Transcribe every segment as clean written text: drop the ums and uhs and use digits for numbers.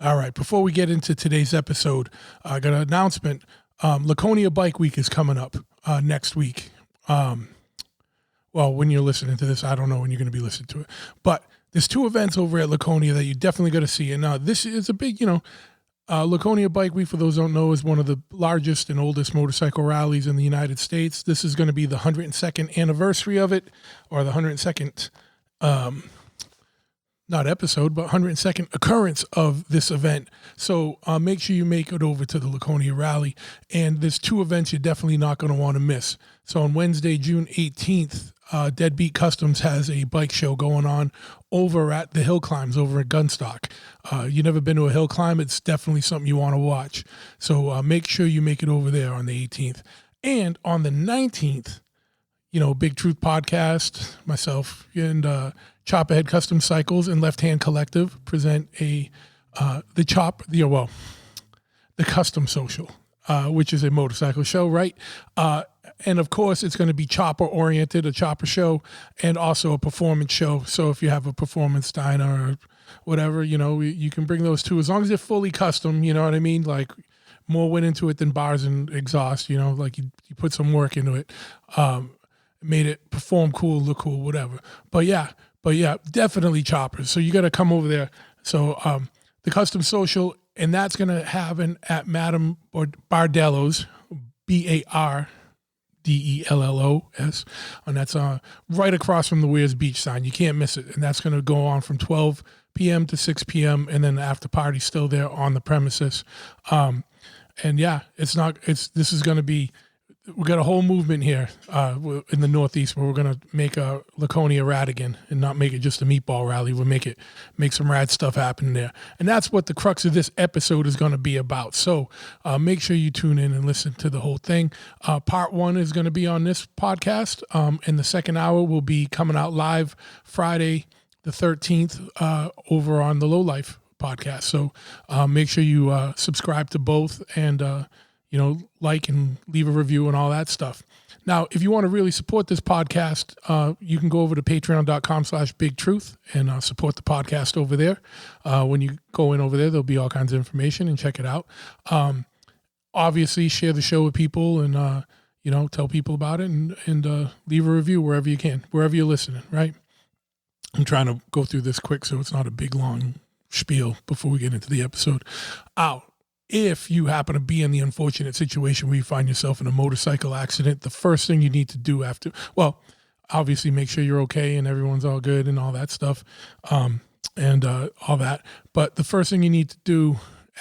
All right, before we get into today's episode, I got an announcement. Laconia Bike Week is coming up next week. Well, when you're listening to this, I don't know when you're going to be listening to it. But there's two events over at Laconia that you definitely got to see. And this is a big, Laconia Bike Week, for those who don't know, is one of the largest and oldest motorcycle rallies in the United States. This is going to be the 102nd anniversary of it, or the 102nd not episode, but 102nd occurrence of this event. So make sure you make it over to the Laconia Rally. And there's two events you're definitely not going to want to miss. So on Wednesday, June 18th, Deadbeat Customs has a bike show going on over at the Hill Climbs over at Gunstock. You never been to a hill climb, it's definitely something you want to watch. So make sure you make it over there on the 18th. And on the 19th, Big Truth Podcast, myself, and Chopperhead Custom Cycles and Left Hand Collective present the Custom Social, which is a motorcycle show, right? And of course, it's going to be chopper oriented, a chopper show, and also a performance show. So if you have a performance dyno or whatever, you can bring those too, as long as they're fully custom. You know what I mean? Like more went into it than bars and exhaust. Like you put some work into it, made it perform cool, look cool, whatever. But yeah, definitely choppers. So you got to come over there. So the Custom Social, and that's going to happen at Madame Bardello's, Bardellos, and that's right across from the Weirs Beach sign. You can't miss it. And that's going to go on from 12 p.m. to 6 p.m. and then the after party still there on the premises. And yeah, this is going to be, we got a whole movement here in the Northeast where we're going to make a Laconia Radigan and not make it just a meatball rally. We'll make some rad stuff happen there. And that's what the crux of this episode is going to be about. So make sure you tune in and listen to the whole thing. Part one is going to be on this podcast. And the second hour will be coming out live Friday the 13th over on the Lowlife Podcast. So make sure you subscribe to both and like and leave a review and all that stuff. Now, if you want to really support this podcast, you can go over to patreon.com/bigtruth and support the podcast over there. When you go in over there, there'll be all kinds of information and check it out. Obviously, share the show with people and, tell people about it and leave a review wherever you can, wherever you're listening, right? I'm trying to go through this quick so it's not a big, long spiel before we get into the episode. If you happen to be in the unfortunate situation where you find yourself in a motorcycle accident, the first thing you need to do obviously make sure you're okay and everyone's all good and all that stuff, and all that. But the first thing you need to do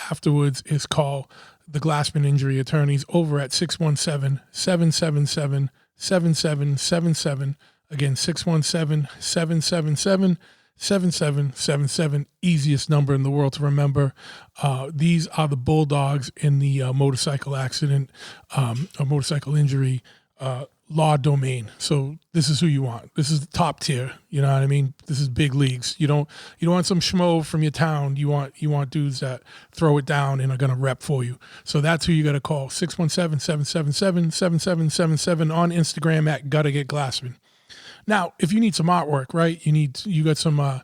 afterwards is call the Glassman Injury Attorneys over at 617-777-7777. Again, 617-777-7777, easiest number in the world to remember. These are the bulldogs in the motorcycle accident, or motorcycle injury law domain. So this is who you want. This is the top tier. You know what I mean? This is big leagues. You don't want some schmo from your town. You want dudes that throw it down and are going to rep for you. So that's who you got to call. 617-777-7777 on Instagram at Gotta Get Glassman. Now, if you need some artwork, right? You got some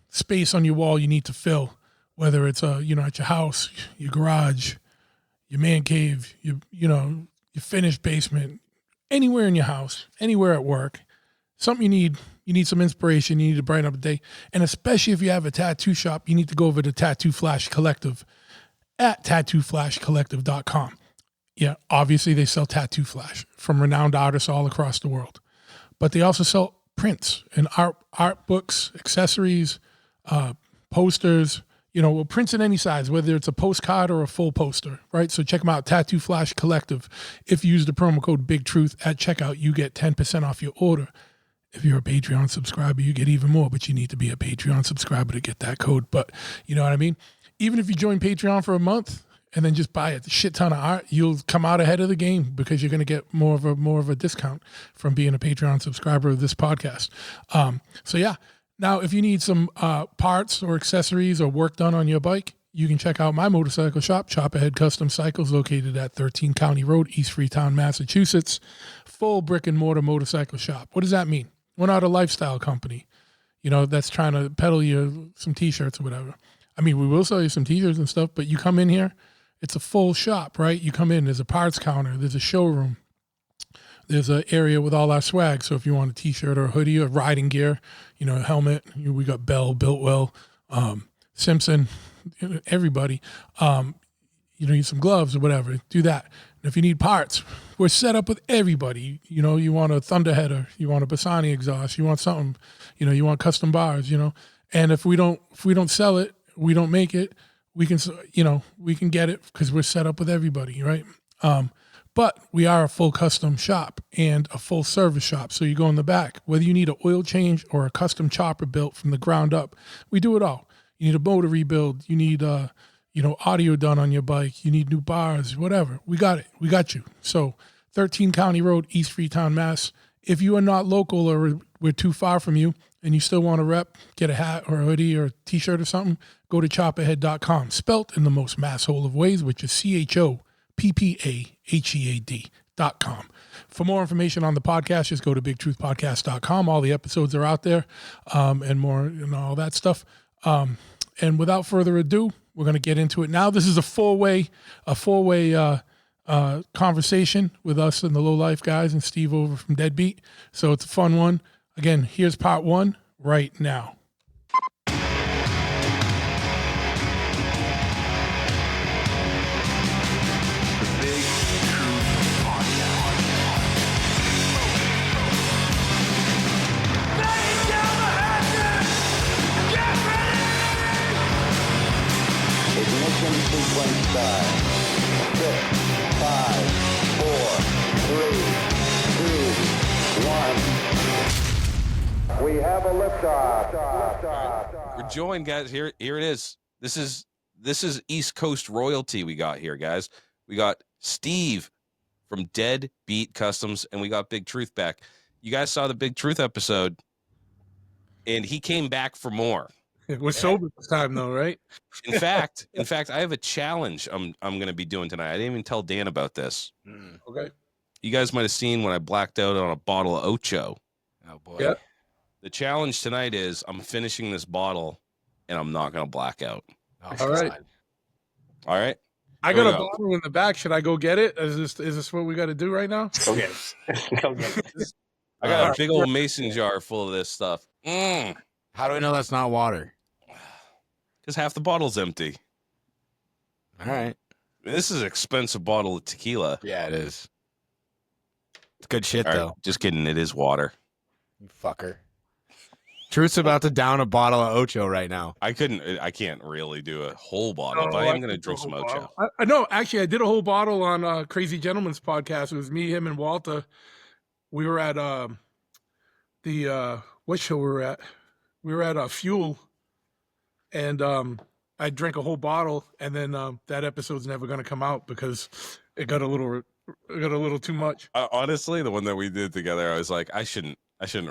space on your wall you need to fill, whether it's at your house, your garage, your man cave, your finished basement, anywhere in your house, anywhere at work, something you need some inspiration, you need to brighten up the day. And especially if you have a tattoo shop, you need to go over to Tattoo Flash Collective at tattooflashcollective.com. Yeah, obviously they sell tattoo flash from renowned artists all across the world. But they also sell prints and art books, accessories, posters, prints in any size, whether it's a postcard or a full poster, right? So check them out, Tattoo Flash Collective. If you use the promo code BIGTRUTH at checkout, you get 10% off your order. If you're a Patreon subscriber, you get even more, but you need to be a Patreon subscriber to get that code. But you know what I mean? Even if you join Patreon for a month and then just buy a shit ton of art, you'll come out ahead of the game because you're going to get more of a discount from being a Patreon subscriber of this podcast. So yeah, now if you need some parts or accessories or work done on your bike, you can check out my motorcycle shop, Chopperhead Custom Cycles, located at 13 County Road, East Freetown, Massachusetts. Full brick and mortar motorcycle shop. What does that mean? We're not a lifestyle company, that's trying to peddle you some t-shirts or whatever. I mean, we will sell you some t-shirts and stuff, but you come in here, it's a full shop, right? You come in, there's a parts counter, there's a showroom, there's an area with all our swag. So if you want a t-shirt or a hoodie or riding gear, a helmet, we got Bell, Biltwell, Simpson, everybody. You need some gloves or whatever, do that. And if you need parts, we're set up with everybody. You want a Thunderheader, you want a Bassani exhaust, you want something, you want custom bars, And if we don't sell it, we don't make it, we can get it because we're set up with everybody, right? But we are a full custom shop and a full service shop. So you go in the back, whether you need an oil change or a custom chopper built from the ground up, we do it all. You need a motor rebuild, you need audio done on your bike, you need new bars, whatever. We got it. We got you. So 13 County Road, East Freetown, Mass. If you are not local or we're too far from you and you still want to rep, get a hat or a hoodie or a t-shirt or something, go to chopperhead.com, spelt in the most masshole of ways, which is CHOPPAHEAD.com. For more information on the podcast, just go to bigtruthpodcast.com. All the episodes are out there and more and all that stuff. And without further ado, we're going to get into it now. This is a four-way conversation with us and the Lowlife guys and Steve over from Deadbeat. So it's a fun one. Again, here's part one right now. Sequence start. 6, 5, 4, 3, 2, 1. We have a liftoff. We're joined, guys. Here it is. This is East Coast royalty we got here, guys. We got Steve from Deadbeat Customs, and we got Big Truth back. You guys saw the Big Truth episode, and he came back for more. We're sober this time, though, right? In fact, I have a challenge I'm going to be doing tonight. I didn't even tell Dan about this. Okay. You guys might have seen when I blacked out on a bottle of Ocho. Oh, boy. Yeah. The challenge tonight is I'm finishing this bottle, and I'm not going to black out. Oh, All right. All right? I Here got we a go. bottle in the back. Should I go get it? Is this what we got to do right now? Go get it. Go get it. I got a big old mason jar full of this stuff. How do we know that's not water? Because half the bottle's empty. All right. This is an expensive bottle of tequila. Yeah, it is. It's good shit, All right, though. just kidding. It is water. You fucker. Truth's about to down a bottle of Ocho right now. I can't really do a whole bottle, but I am going to drink some Ocho. I know. Actually, I did a whole bottle on Crazy Gentleman's podcast. It was me, him, and Walter. We were at what show we were at? We were at Fuel, and I drank a whole bottle, and then that episode's never going to come out because it got a little too much. Honestly, the one that we did together, I was like, I shouldn't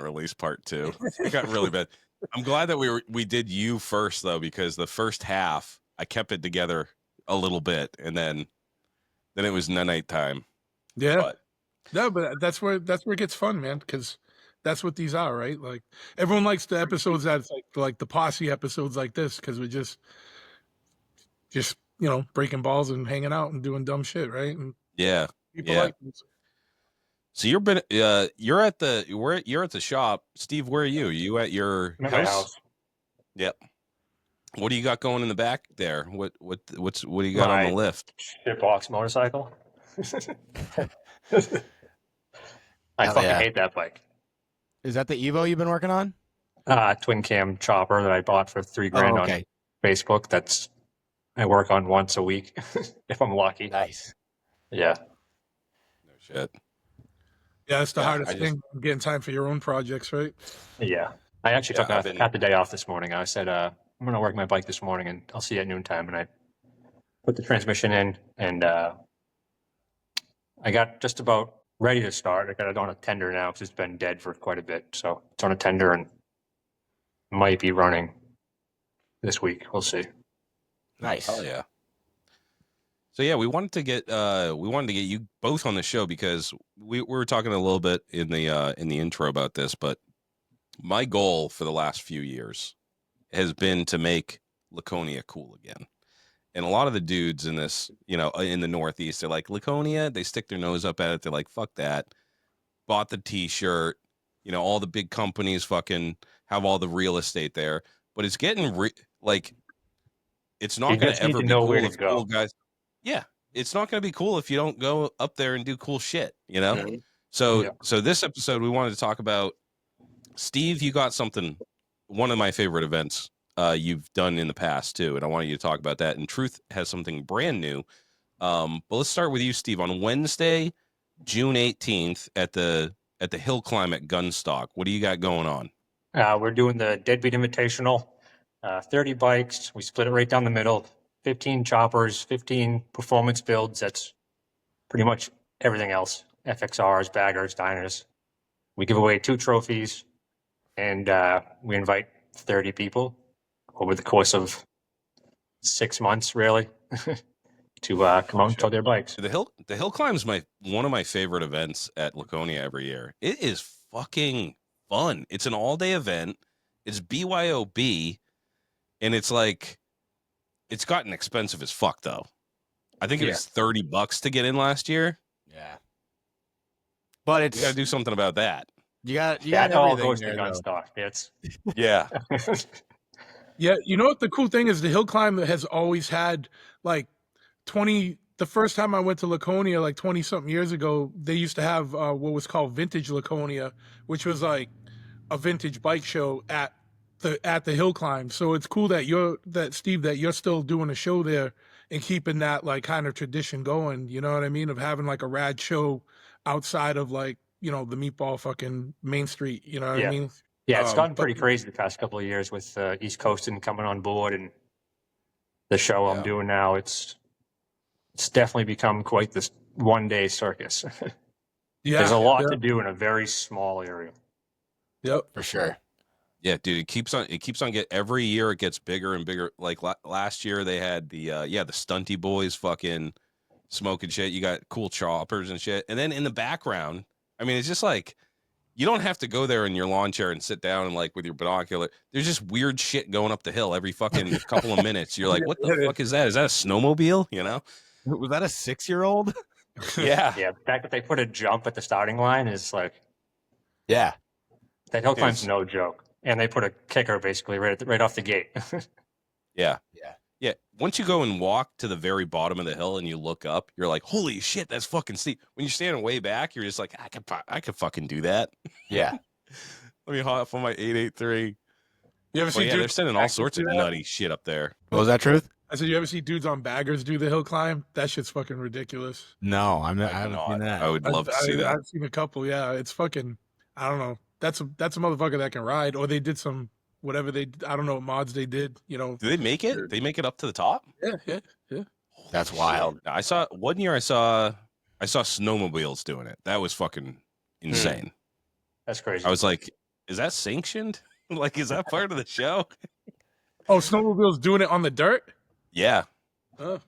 release part 2. It got really bad. I'm glad that we did you first though, because the first half I kept it together a little bit, and then it was night time. Yeah, but that's where it gets fun, man. Because that's what these are, right? Like everyone likes the episodes that's like the posse episodes like this because we're just breaking balls and hanging out and doing dumb shit, right? And Yeah. people Yeah. like this. So you're at the shop, Steve. Where are you? Are you at your I'm at my house. Yep. What do you got going in the back there? What do you got on the lift? Shitbox motorcycle. I Hell fucking yeah. hate that bike. Is that the Evo you've been working on? Twin cam chopper that I bought for $3,000 Oh, okay. on Facebook. I work on once a week if I'm lucky. Nice. Yeah. No shit. Yeah, that's the Yeah, hardest I just- thing, getting time for your own projects, right? Yeah. I actually Yeah, took I've been- half the day off this morning. I said, I'm going to work my bike this morning and I'll see you at noontime. And I put the transmission in and I got just about ready to start. I got it on a tender now because it's been dead for quite a bit. So it's on a tender and might be running this week. We'll see. Nice. Hell yeah. So yeah, we wanted to get you both on the show because we were talking a little bit in the intro about this, but my goal for the last few years has been to make Laconia cool again. And a lot of the dudes in this, in the Northeast, they're like, Laconia, they stick their nose up at it. They're like, fuck that. Bought the t-shirt. All the big companies fucking have all the real estate there. But it's getting it's not going to ever be cool if cool guys. Yeah. It's not going to be cool if you don't go up there and do cool shit, Mm-hmm. So this episode, we wanted to talk about, Steve, you got something, one of my favorite events you've done in the past too, and I wanted you to talk about that. And Truth has something brand new. But let's start with you, Steve. On Wednesday, June 18th at the Hill Climb at Gunstock, what do you got going on? We're doing the Deadbeat Invitational, 30 bikes. We split it right down the middle, 15 choppers, 15 performance builds. That's pretty much everything else. FXRs, baggers, diners. We give away 2 trophies, and we invite 30 people over the course of 6 months, really, to come out and tow their bikes. The Hill Climb is one of my favorite events at Laconia every year. It is fucking fun. It's an all-day event. It's BYOB, and it's gotten expensive as fuck though. I think it was $30 to get in last year. Yeah, but you got to do something about that. You got all goes to Gunstock. It's yeah. Yeah, you know what the cool thing is? The Hill Climb has always had the first time I went to Laconia 20-something years ago, they used to have what was called Vintage Laconia, which was like a vintage bike show at the Hill Climb. So it's cool that Steve, that you're still doing a show there and keeping that kind of tradition going, you know what I mean? Of having a rad show outside of the meatball fucking Main Street, you know what I mean? Yeah, it's gotten pretty crazy the past couple of years with East Coastin coming on board and the show I'm doing now. It's definitely become quite this one-day circus. There's a lot to do in a very small area. Yep, for sure. Yeah, dude, it keeps on every year it gets bigger and bigger. Like last year they had the Stunty Boys fucking smoking shit. You got cool choppers and shit. And then in the background, I mean, it's just you don't have to go there in your lawn chair and sit down and with your binocular. There's just weird shit going up the hill every fucking couple of minutes. You're like, what the fuck is that? Is that a snowmobile? Was that a 6-year-old? Yeah. Yeah. The fact that they put a jump at the starting line is yeah. That hill climb's no joke. And they put a kicker basically right off the gate. Yeah. Once you go and walk to the very bottom of the hill and you look up, you're like, holy shit, that's fucking steep. When you're standing way back, you're just like, I could fucking do that. Yeah. Let me hop on my 883. You ever see they're sending all sorts of nutty shit up there. What was that, Truth? I said, you ever see dudes on baggers do the Hill Climb? That shit's fucking ridiculous. No, I haven't seen that. I would love to see that. I've seen a couple. Yeah, it's fucking. I don't know. That's a motherfucker that can ride. Or they did some whatever I don't know what mods they did. Do they make it? They make it up to the top? Yeah. That's wild. I saw one year. I saw snowmobiles doing it. That was fucking insane. That's crazy. I was like, is that sanctioned? Is that part of the show? Oh, snowmobiles doing it on the dirt? Yeah. Oh.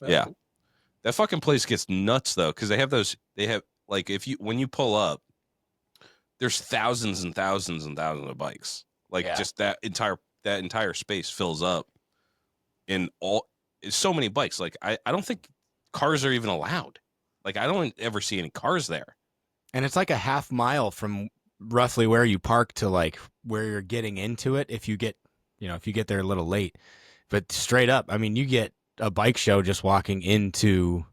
Yeah. Cool. That fucking place gets nuts though, because they have when you pull up, there's thousands and thousands and thousands of bikes. Just that entire space fills up in so many bikes. I don't think cars are even allowed. I don't ever see any cars there. And it's a half mile from roughly where you park to where you're getting into it. If you get there a little late, but straight up, I mean, you get a bike show just walking into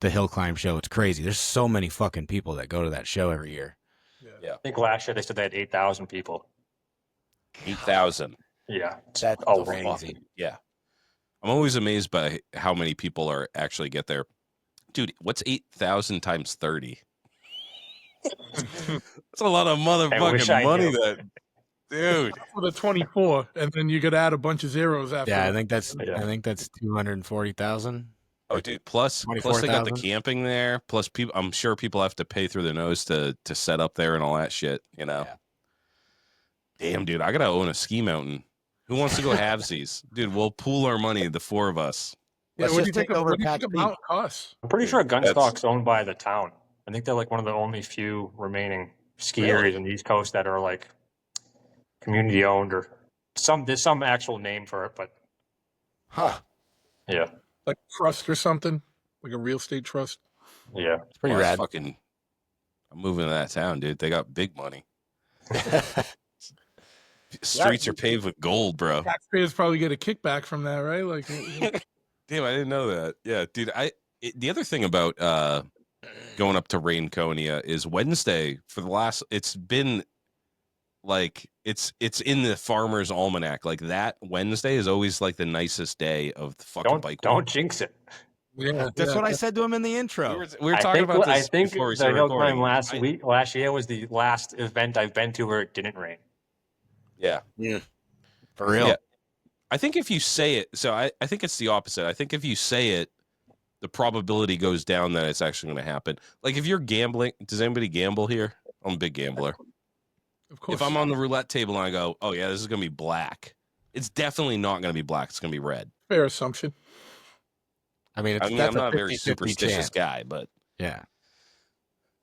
the Hill Climb show. It's crazy. There's so many fucking people that go to that show every year. Yeah. I think last year they said they had 8,000 people. 8,000. Yeah. That's crazy. Yeah. I'm always amazed by how many people are actually get there. Dude, what's 8,000 times 30? That's a lot of motherfucking money dude. For the 24, and then you could add a bunch of zeros after. Yeah, I think that's 240,000. Oh, dude! Plus they got the camping there. Plus, people. I'm sure people have to pay through their nose to set up there and all that shit. Yeah. Damn, dude! I gotta own a ski mountain. Who wants to go halvesies? Dude, we'll pool our money, the 4 of us. Yeah, what do you think a mountain costs? I'm pretty sure Gunstock's owned by the town. I think they're one of the only few remaining ski areas on the East Coast that are community owned or There's some actual name for it, but Huh. yeah, Like trust or something, like a real estate trust. yeah. It's pretty Well, rad. I'm moving to that town, dude. They got big money. Streets are paved with gold, bro. Taxpayers probably get a kickback from that, right? Like, Damn, I didn't know that. Yeah, dude. The other thing about going up to Laconia is Wednesday for the last. It's been like it's in the Farmer's Almanac. Like that Wednesday is always like the nicest day of the fucking bike. Don't jinx it. yeah, That's what I said to him in the intro. We were talking about this I think before we the started hill recording. climb last year was the last event I've been to where it didn't rain. Yeah. For real. Yeah. I think if you say it, so I think it's the opposite. I think if you say it, the probability goes down that it's actually going to happen. Like if you're gambling, does anybody gamble here? I'm a big gambler. of course. If I'm on the roulette table and I go, oh yeah, this is going to be black, it's definitely not going to be black. It's going to be red. Fair assumption. I mean, I'm that's not a 50-50 very superstitious chance. guy, but Yeah.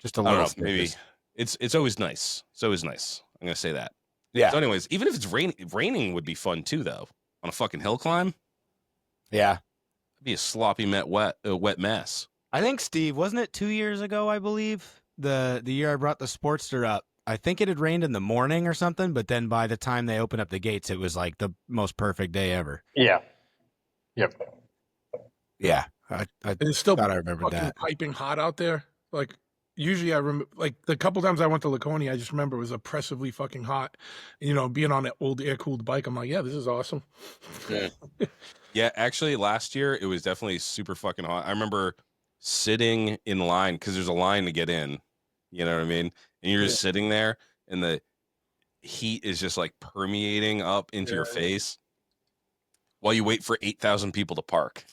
Just a I little. don't know. Maybe it's always nice. It's always nice. I'm going to say that. Yeah. So anyways, even if it's raining would be fun too, though. On a fucking hill climb, Yeah. it'd be a sloppy, wet mess. I think, Steve, wasn't it 2 years ago, I believe, the year I brought the Sportster up? I think it had rained in the morning or something, but then by the time they opened up the gates, it was like the most perfect day ever. Yeah. Yep. Yeah. I It's still thought I remembered fucking that. piping hot out there. Like usually I remember, like the couple times I went to Laconia, I just remember it was oppressively fucking hot. You know, being on an old air cooled bike, I'm like, yeah, this is awesome. Yeah, actually, last year it was definitely super fucking hot. I remember sitting in line because there's a line to get in. You know what I mean? And you're just sitting there, and the heat is just like permeating up into your face while you wait for 8,000 people to park.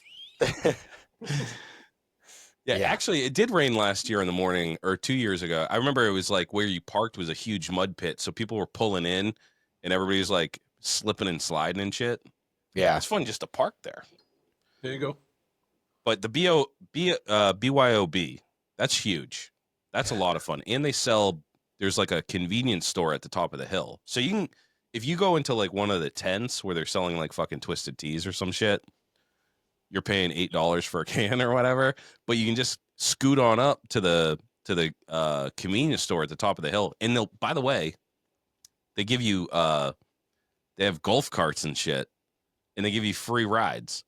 Yeah, actually, it did rain last year in the morning, or 2 years ago. I remember it was like where you parked was a huge mud pit, so people were pulling in, and everybody's like slipping and sliding and shit. Yeah. It's fun just to park there. There you go. But the BYOB, that's huge. That's a lot of fun. And they sell, there's like a convenience store at the top of the hill. So you can, if you go into like one of the tents where they're selling like fucking Twisted Teas or some shit, you're paying $8 for a can or whatever, but you can just scoot on up to the convenience store at the top of the hill. And they'll, by the way, they give you, they have golf carts and shit, and they give you free rides.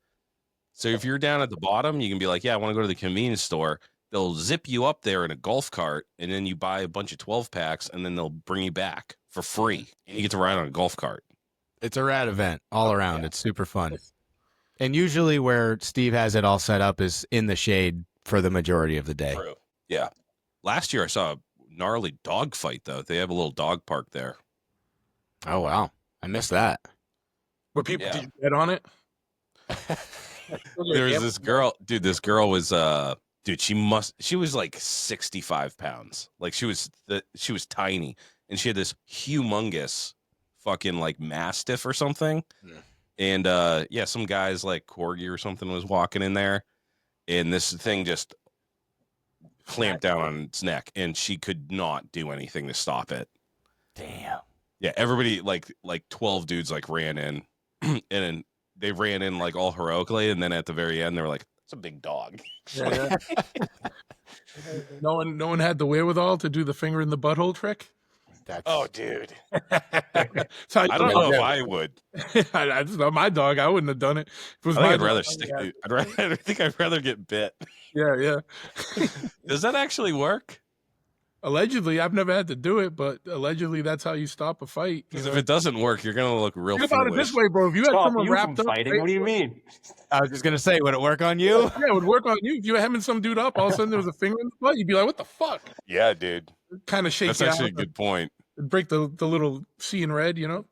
So if you're down at the bottom, you can be like, yeah, I want to go to the convenience store. They'll zip you up there in a golf cart, and then you buy a bunch of 12 packs, and then they'll bring you back for free. And you get to ride on a golf cart. It's a rad event all around. It's super fun. And usually where Steve has it all set up is in the shade for the majority of the day. True. Yeah. Last year I saw a gnarly dog fight, though. They have a little dog park there. Oh, wow. I missed that. Where people Yeah. did you bet on it? There was this girl, dude. This girl was dude, she was like 65 pounds. Like she was tiny, and she had this humongous fucking like mastiff or something. Yeah. And yeah, some guys like corgi or something was walking in there, and this thing just clamped down on its neck, and she could not do anything to stop it. Damn. Yeah, everybody like 12 dudes like ran in, and then they ran in like all heroically, and then at the very end they were like, "It's a big dog." Yeah. No one had the wherewithal to do the finger in the butthole trick. That's... Oh, dude. So I don't know if I would. I just know my dog. I wouldn't have done it. If it was I think my I'd rather dog, stick. yeah. I think I'd rather get bit. Yeah. Does that actually work? Allegedly, I've never had to do it, but allegedly that's how you stop a fight. Because if it doesn't work, you're gonna look real Think about it foolish. this way, bro. If you had Stop someone you wrapped from up, fighting. What do you mean? I was just going to say, would it work on you? Yeah, it would work on you. If you were hemming some dude up, all of a sudden there was a finger in the butt, you'd be like, "What the fuck?" Yeah, dude. Kind of shake That's you actually a out, good point. break the little C in red, you know.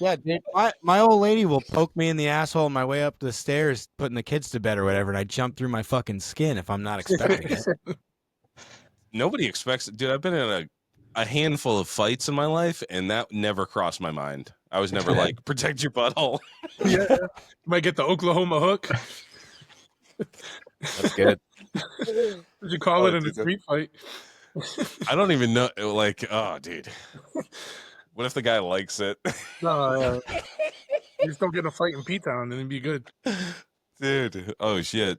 Yeah, dude. My old lady will poke me in the asshole on my way up the stairs, putting the kids to bed or whatever, and I jump through my fucking skin if I'm not expecting it. Nobody expects it. Dude, I've been in a handful of fights in my life, and that never crossed my mind. I was never like, protect your butthole. Yeah, you might get the Oklahoma hook. That's good. Did you call it in a street fight? I don't even know. Like, oh, dude. What if the guy likes it? No, you just don't get a fight in P-Town and it'd be good. Dude, oh shit.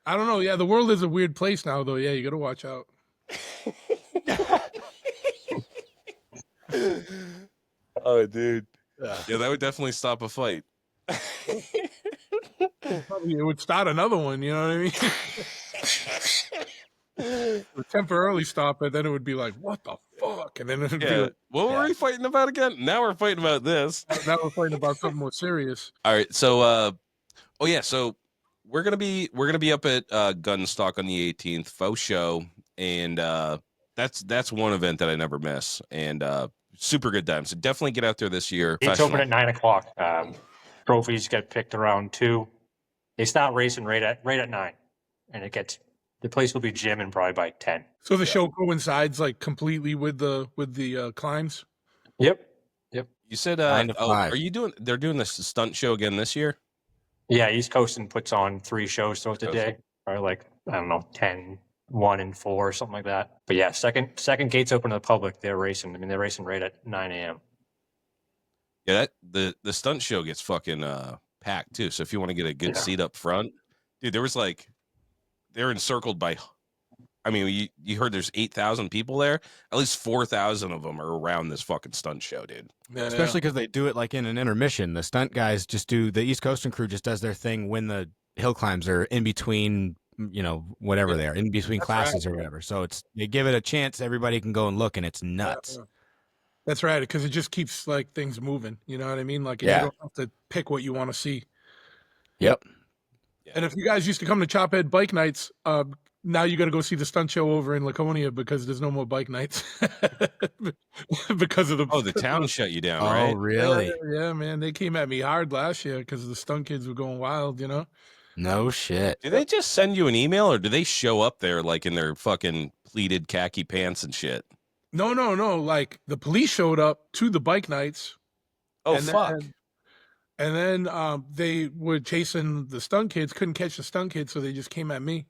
I don't know. Yeah, the world is a weird place now, though. Yeah, you got to watch out. Oh, dude. Yeah, that would definitely stop a fight. Probably it would start another one. You know what I mean? It would temporarily stop it, then it would be like, what the fuck? And then it would be like, what were we fighting about again? Now we're fighting about this. now we're fighting about something more serious. All right, so so we're gonna be up at Gunstock on the 18th, faux show, and that's one event that I never miss, and super good time. So definitely get out there this year. It's open at 9:00. Trophies get picked around 2. They start racing right at 9, and the place will be jamming probably by 10. So the show coincides like completely with the climbs. Yep. You said 9 to 5. They're doing this stunt show again this year? Yeah, East Coastin puts on 3 shows throughout the day, or like, I don't know, 10, 1, and 4, or something like that. But yeah, second gates open to the public. They're racing. I mean, they're racing right at 9 a.m. Yeah, the stunt show gets fucking packed too. So if you want to get a good seat up front, dude, they're encircled by. I mean, you heard there's 8,000 people there. At least 4,000 of them are around this fucking stunt show, dude. Yeah, Especially because they do it like in an intermission. The stunt guys the East Coastin crew just does their thing when the hill climbs are in between, whatever they are, in between classes or whatever. So they give it a chance. Everybody can go and look, and it's nuts. Yeah. That's right, because it just keeps like things moving. You know what I mean? Like you don't have to pick what you want to see. Yep. And if you guys used to come to Chophead Bike Nights, now you got to go see the stunt show over in Laconia because there's no more bike nights because of the town shut you down, Oh, right? really? Yeah, man, they came at me hard last year because the stunt kids were going wild. No shit. Do they just send you an email, or do they show up there like in their fucking pleated khaki pants and shit? No. Like the police showed up to the bike nights. Oh, fuck. And then they were chasing the stunt kids, couldn't catch the stunt kids, so they just came at me,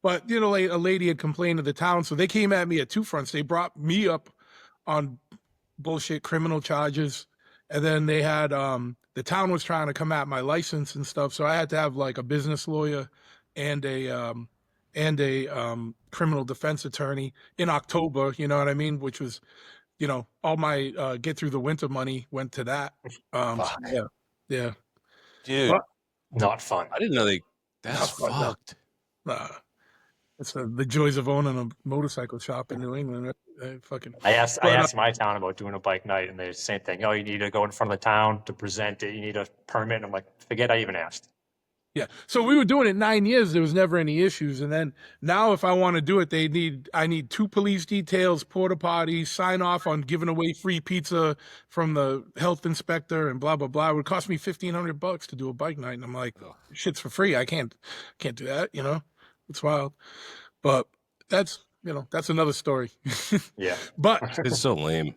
But, like a lady had complained to the town, so they came at me at 2 fronts. They brought me up on bullshit criminal charges, and then they had the town was trying to come at my license and stuff, so I had to have like a business lawyer and a criminal defense attorney in October, you know what I mean? Which was, all my get through the winter money went to that. Yeah. Dude, But, Not fun. I didn't know that's fucked. It's the joys of owning a motorcycle shop in New England. I asked my town about doing a bike night, and they're the same thing. Oh, you need to go in front of the town to present it. You need a permit. And I'm like, forget I even asked. Yeah. So we were doing it 9 years. There was never any issues. And then now if I want to do it, I need 2 police details, porta potties, sign off on giving away free pizza from the health inspector and blah, blah, blah. It would cost me $1,500 to do a bike night. And I'm like, shit's for free. I can't do that. It's wild. But that's another story. Yeah. But It's so lame.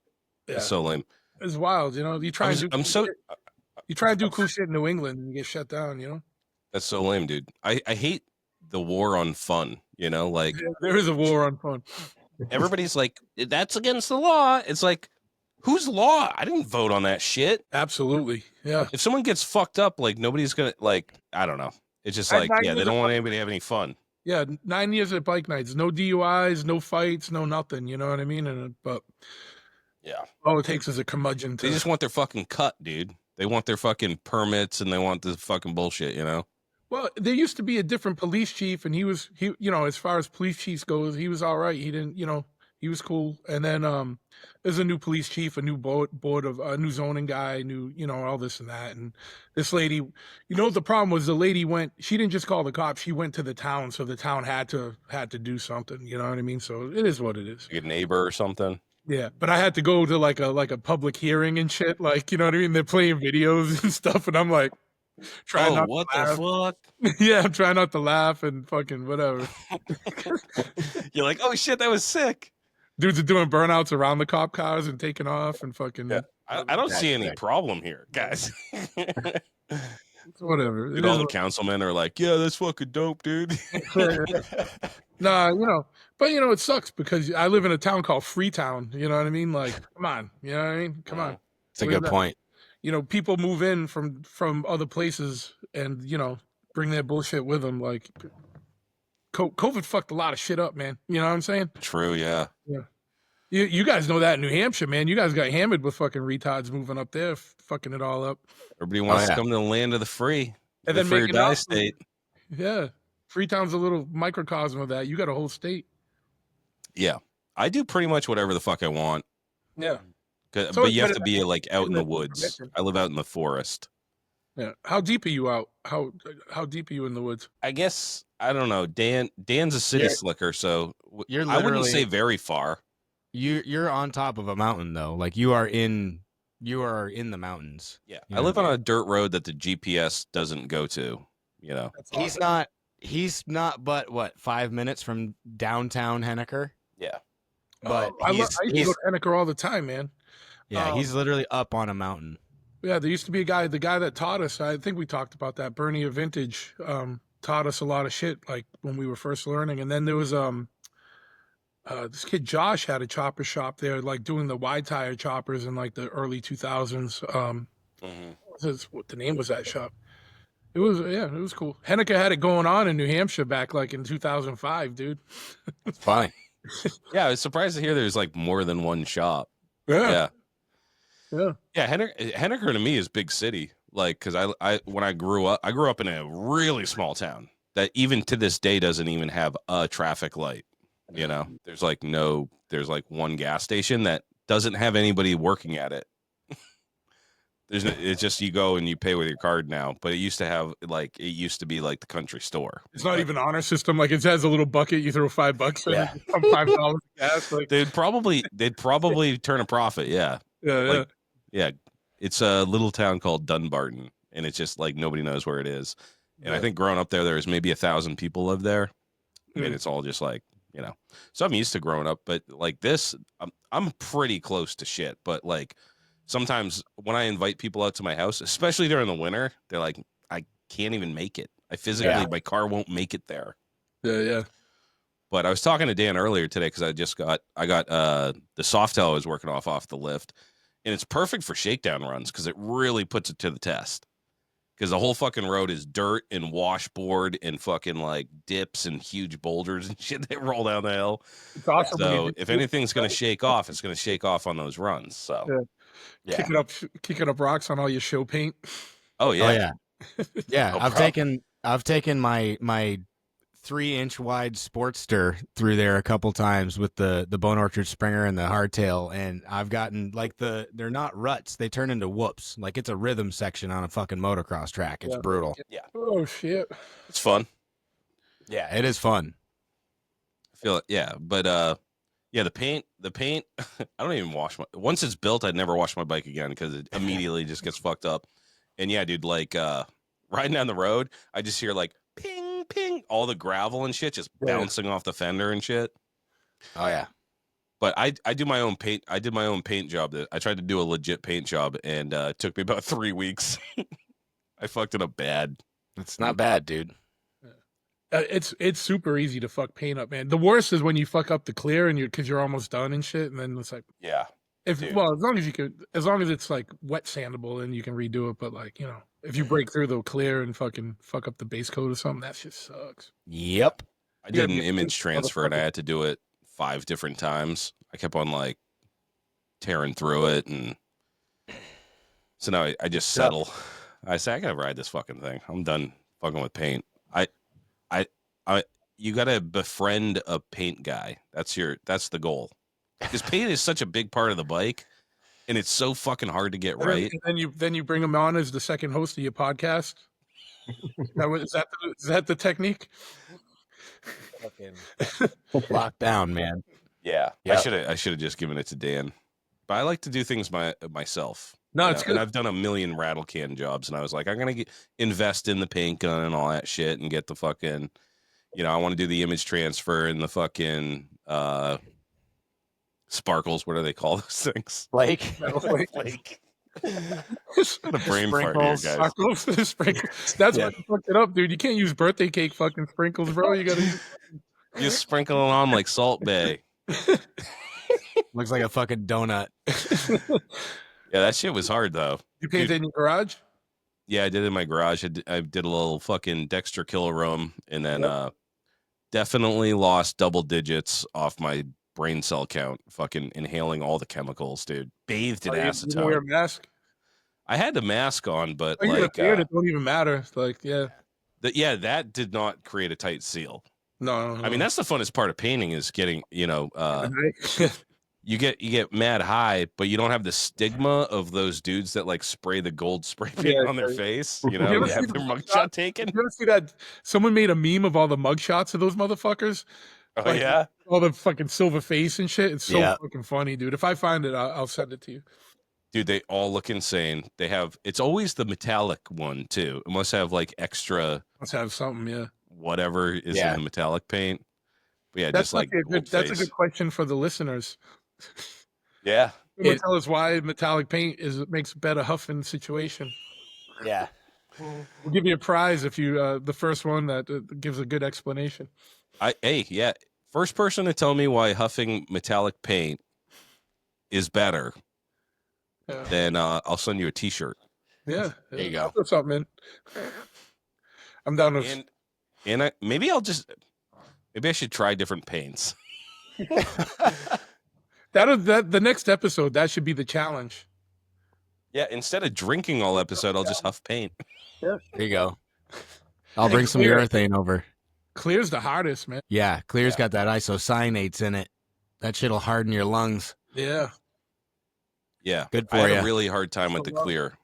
yeah, It's so lame. it's wild. You try and do cool shit in New England and you get shut down, That's so lame, dude. I hate the war on fun, like There is a war on fun. everybody's like, that's against the law. It's like, whose law? I didn't vote on that shit. Absolutely. Yeah. If someone gets fucked up, like nobody's gonna I don't know. It's just like, they don't want anybody to have any fun. Yeah, 9 years at bike nights, no DUIs, no fights, no nothing. You know what I mean? But Yeah. all it takes is a curmudgeon to. They just want their fucking cut, dude. They want their fucking permits and they want the fucking bullshit, Well, there used to be a different police chief, and he as far as police chiefs goes, he was all right. He didn't, he was cool. And then there's a new police chief, a new board of a new zoning guy, new, all this and that. And this lady, the problem was the lady she didn't just call the cops, she went to the town, so the town had to do something. You know what I mean? So it is what it is. Like a neighbor or something. Yeah, but I had to go to like a public hearing and shit. Like, you know what I mean? They're playing videos and stuff, and I'm like, trying not what to the laugh. fuck? Yeah, I'm trying not to laugh and fucking whatever. You're like, oh shit, that was sick. Dudes are doing burnouts around the cop cars and taking off and fucking. Yeah. I don't see any problem here, guys. Whatever. Dude, all the councilmen are like, yeah, that's fucking dope, dude. Nah, but it sucks because I live in a town called Freetown. You know what I mean? Like, come on, you know what I mean? Come on. It's a good point. People move in from other places and bring their bullshit with them. Like, COVID fucked a lot of shit up, man. You know what I'm saying? True, yeah. Yeah. You guys know that in New Hampshire, man. You guys got hammered with fucking retards moving up there, fucking it all up. Everybody wants to come to the land of the free. And then free or make it die out. state. Yeah. Freetown's a little microcosm of that. You got a whole state. Yeah. I do pretty much whatever the fuck I want. Yeah. But you have to be like out in the woods. I live out in the forest. Yeah. How deep are you out? How deep are you in the woods? I guess, I don't know. Dan's a city slicker, so I wouldn't say very far. You're on top of a mountain though. Like you are in the mountains. Yeah. I live on a dirt road that the GPS doesn't go to, He's not but what, 5 minutes from downtown Henniker? Yeah. But I used to go to Henniker all the time, man. Yeah, he's literally up on a mountain. Yeah, there used to be the guy that taught us, I think we talked about that, Bernie of Vintage, taught us a lot of shit, like when we were first learning. And then there was this kid Josh had a chopper shop there, like doing the wide tire choppers in like the early 2000s. What the name was that shop? It was cool. Henniker had it going on in New Hampshire back like in 2005, dude. It's fine. Yeah, I was surprised to hear there's like more than one shop. Yeah. Henniker to me is big city. Like, because when I grew up in a really small town that even to this day doesn't even have a traffic light. There's like one gas station that doesn't have anybody working at it. It's just you go and you pay with your card now, but it used to be like the country store. It's not even honor system. Like it has a little bucket. You throw $5 in, $5 gas. Like they'd probably turn a profit. Yeah. Yeah. It's a little town called Dunbarton, and it's just like nobody knows where it is. And I think growing up there's maybe 1,000 people live there. I mean, it's all just like, so I'm used to growing up, but like this, I'm pretty close to shit. But like sometimes when I invite people out to my house, especially during the winter, they're like, I can't even make it. My car won't make it there. Yeah. But I was talking to Dan earlier today because I got the Softail I was working off the lift, and it's perfect for shakedown runs because it really puts it to the test. Because the whole fucking road is dirt and washboard and fucking like dips and huge boulders and shit that roll down the hill. It's awesome. So if anything's going to shake off, it's going to shake off on those runs. So kicking up rocks on all your show paint. Oh yeah. Yeah. No I've taken my 3-inch wide Sportster through there a couple times with the Bone Orchard Springer and the hardtail, and I've gotten like they're not ruts, they turn into whoops. Like it's a rhythm section on a fucking motocross track. It's brutal. Yeah. Oh shit. It's fun. Yeah, it is fun. I feel it. Yeah, but the paint. I don't even once it's built, I'd never wash my bike again because it immediately just gets fucked up. And yeah, dude, like riding down the road, I just hear like ping, ping, all the gravel and shit just bouncing off the fender and shit. Oh yeah. But I do my own paint. I did my own paint job. I tried to do a legit paint job, and it took me about 3 weeks. I fucked it up bad. It's not bad, dude. It's super easy to fuck paint up, man. The worst is when you fuck up the clear and because you're almost done and shit, and then it's like as long as it's like wet sandable, then you can redo it. But like if you break through the clear and fucking fuck up the base coat or something, that shit sucks. Yep. I did an image transfer and I had to do it 5 different times. I kept on like tearing through it, and so now I just settle. I say I gotta ride this fucking thing. I'm done fucking with paint. You gotta befriend a paint guy. That's the goal. Because paint is such a big part of the bike, and it's so fucking hard to get right. And then you bring him on as the second host of your podcast. Is that the technique? Locked down, man. Yeah. I should have just given it to Dan. But I like to do things myself. No, it's good. And I've done a million rattle can jobs, and I was like, I'm gonna invest in the paint gun and all that shit, and get the fucking, I want to do the image transfer and the fucking sparkles. What do they call those things? Flake. Flake. The brain fart here, guys. Sprinkles. That's why you fucked it up, dude. You can't use birthday cake fucking sprinkles, bro. You gotta use You sprinkle it on like Salt Bay. Looks like a fucking donut. Yeah, that shit was hard though. You painted in your garage? Yeah, I did it in my garage. I did a little fucking Dexter Killer Room, and then definitely lost double digits off my brain cell count. Fucking inhaling all the chemicals, dude. Bathed in You acetone. didn't wear a mask? I had the mask on, but You like, it don't even matter. It's like, yeah. that did not create a tight seal. No. I mean, that's the funnest part of painting is getting, you get mad high, but you don't have the stigma of those dudes that like spray the gold spray paint on their face. You know, You ever they have see their the mugshot taken. You ever see that? Someone made a meme of all the mugshots of those motherfuckers. Oh Like, yeah, all the fucking silver face and shit. It's so Yeah. fucking funny, dude. If I find it, I'll send it to you. dude, they all look insane. They have. It's always the metallic one too. It must have like extra Let's have something, yeah. whatever is Yeah. in the metallic paint. But yeah, That's just like a good. gold That's a face. good question for the listeners. Yeah. Someone tell us why metallic paint makes a better huffing situation. Yeah. We'll give you a prize if you the first one that gives a good explanation. First person to tell me why huffing metallic paint is better, Yeah, then I'll send you a T-shirt. yeah. There you go. Throw something in. I'm down with. And maybe I should try different paints. That the next episode that should be the challenge. Yeah, instead of drinking all episode, I'll just huff paint. There you go. I'll bring some Clear. urethane over. Clear's the hardest, man. Yeah, Clear's got that isocyanates in it. That shit'll harden your lungs. Yeah. Yeah, Good I for had ya. a really hard time with the clear.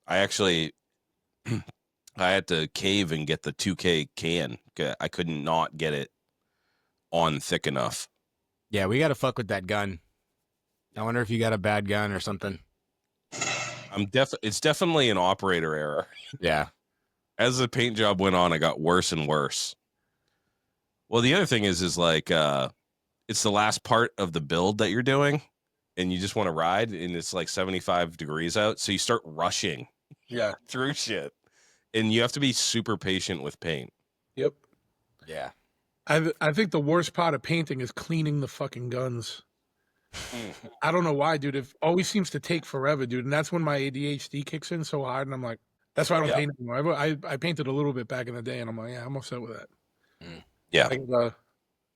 I actually, I had to cave and get the 2K can. I could not get it on thick enough. Yeah, we got to fuck with that gun. I wonder if you got a bad gun or something. It's definitely an operator error. Yeah. As the paint job went on, it got worse and worse. Well, the other thing is like, it's the last part of the build that you're doing, and you just want to ride, and it's like 75 degrees out, so you start rushing Yeah. through shit, and you have to be super patient with paint. Yep. Yeah. I think the worst part of painting is cleaning the fucking guns. I don't know why, dude. It always seems to take forever, dude. And that's when my ADHD kicks in so hard. And I'm like, that's why I don't paint anymore. I painted a little bit back in the day, and I'm like, yeah, I'm upset with that. Yeah.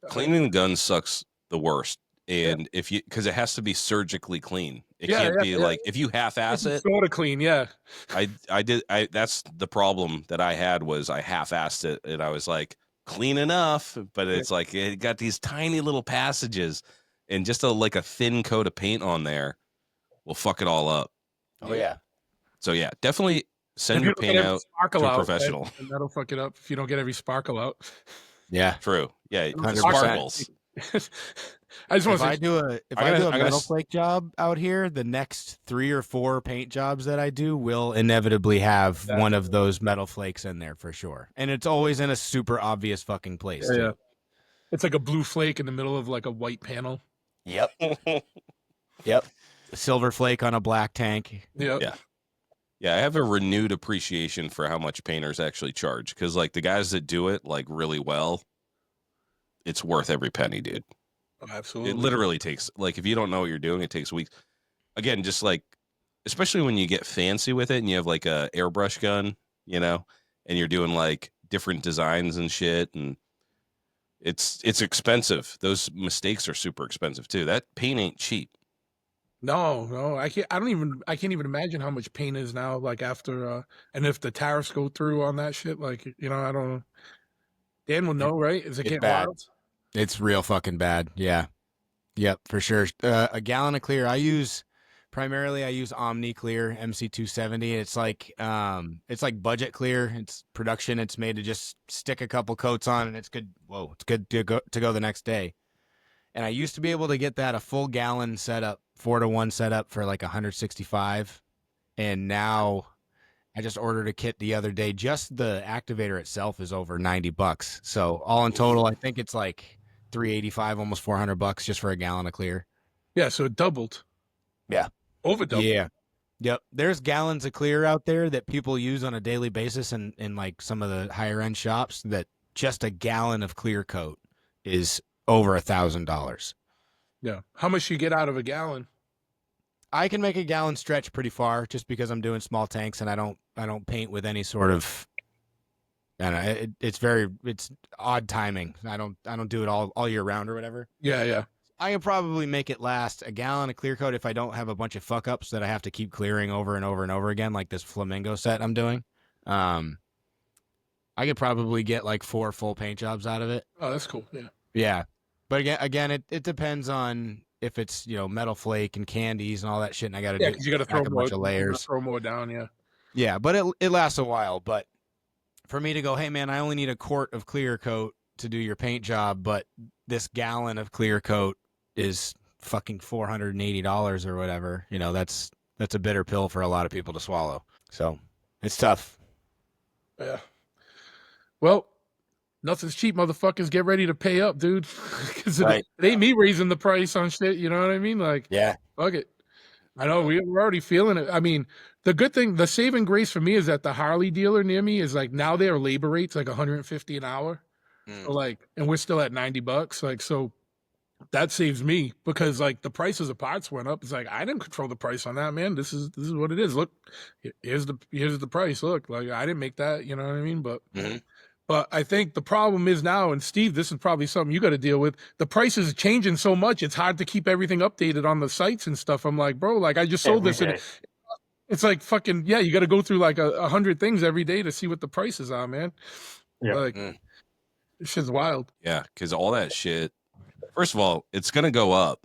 Cleaning the gun sucks the worst. And because it has to be surgically clean. It can't be like, if you half-ass it. Sort of clean, yeah. That's the problem that I had was I half-assed it, and I was like, clean enough, but it's like it got these tiny little passages, and just like a thin coat of paint on there will fuck it all up. Oh, yeah. So yeah, definitely send your paint out to a professional. And that'll fuck it up if you don't get every sparkle out. Yeah. True. Yeah, 100%. sparkles. I just want If to I say, do a metal flake job out here, the next 3 or 4 paint jobs that I do will inevitably have one of those metal flakes in there for sure. And it's always in a super obvious fucking place. yeah, too. it's like a blue flake in the middle of like a white panel. Yep. Yep. A silver flake on a black tank. Yep. Yeah. Yeah, I have a renewed appreciation for how much painters actually charge, because like the guys that do it like really well, it's worth every penny, dude. Oh, absolutely. It literally takes, like, if you don't know what you're doing, it takes weeks. Again, just like, especially when you get fancy with it and you have like a airbrush gun, you know, and you're doing like different designs and shit, and it's expensive. Those mistakes are super expensive too. That paint ain't cheap. No, I can't even imagine how much paint is now, like after and if the tariffs go through on that shit, like, I don't know. Dan will know, right? Is it It's getting bad. wild? It's real fucking bad. Yeah. Yep, for sure. A gallon of clear. I use Omni Clear MC270. It's like budget clear. It's production. It's made to just stick a couple coats on, and it's good. Whoa, it's good to go the next day. And I used to be able to get that a full gallon setup, 4-to-1 setup for like 165. And now I just ordered a kit the other day. Just the activator itself is over $90. So all in total, I think it's like $385, almost $400 just for a gallon of clear. Yeah, so it doubled. Yeah. Over doubled. Yeah. Yep. There's gallons of clear out there that people use on a daily basis in like some of the higher end shops that just a gallon of clear coat is over $1,000. Yeah. How much you get out of a gallon? I can make a gallon stretch pretty far just because I'm doing small tanks and I don't paint with any sort of, I don't know, it's odd timing. I don't do it all year round or whatever. Yeah, yeah. I can probably make it last a gallon of clear coat if I don't have a bunch of fuck ups that I have to keep clearing over and over and over again, like this flamingo set I'm doing. I could probably get like 4 full paint jobs out of it. Oh, that's cool. Yeah. Yeah. But again, it depends on if it's, metal flake and candies and all that shit, and I got to Yeah, because you got to throw a bunch of layers. Throw more down, yeah. Yeah, but it lasts a while. But for me to go, hey man, I only need a quart of clear coat to do your paint job, but this gallon of clear coat is fucking $480 or whatever. That's a bitter pill for a lot of people to swallow. So it's tough. Yeah. Well, nothing's cheap, motherfuckers. Get ready to pay up, dude. Because Right. it ain't me raising the price on shit. You know what I mean? Like, Yeah. fuck it. I know we're already feeling it. I mean, the good thing, the saving grace for me is that the Harley dealer near me is like, now their labor rate's like $150 an hour. So like, and we're still at $90. Like, so that saves me because like the prices of parts went up. It's like, I didn't control the price on that, man. This is what it is. Look, here's the price. Look, like I didn't make that. You know what I mean? But. Mm-hmm. But I think the problem is now, and Steve, this is probably something you got to deal with. The prices are changing so much; it's hard to keep everything updated on the sites and stuff. I'm like, bro, like I just sold this, and it's like fucking yeah. You got to go through like 100 things every day to see what the prices are, man. Yeah, like this shit's wild. Yeah, because all that shit. First of all, it's gonna go up,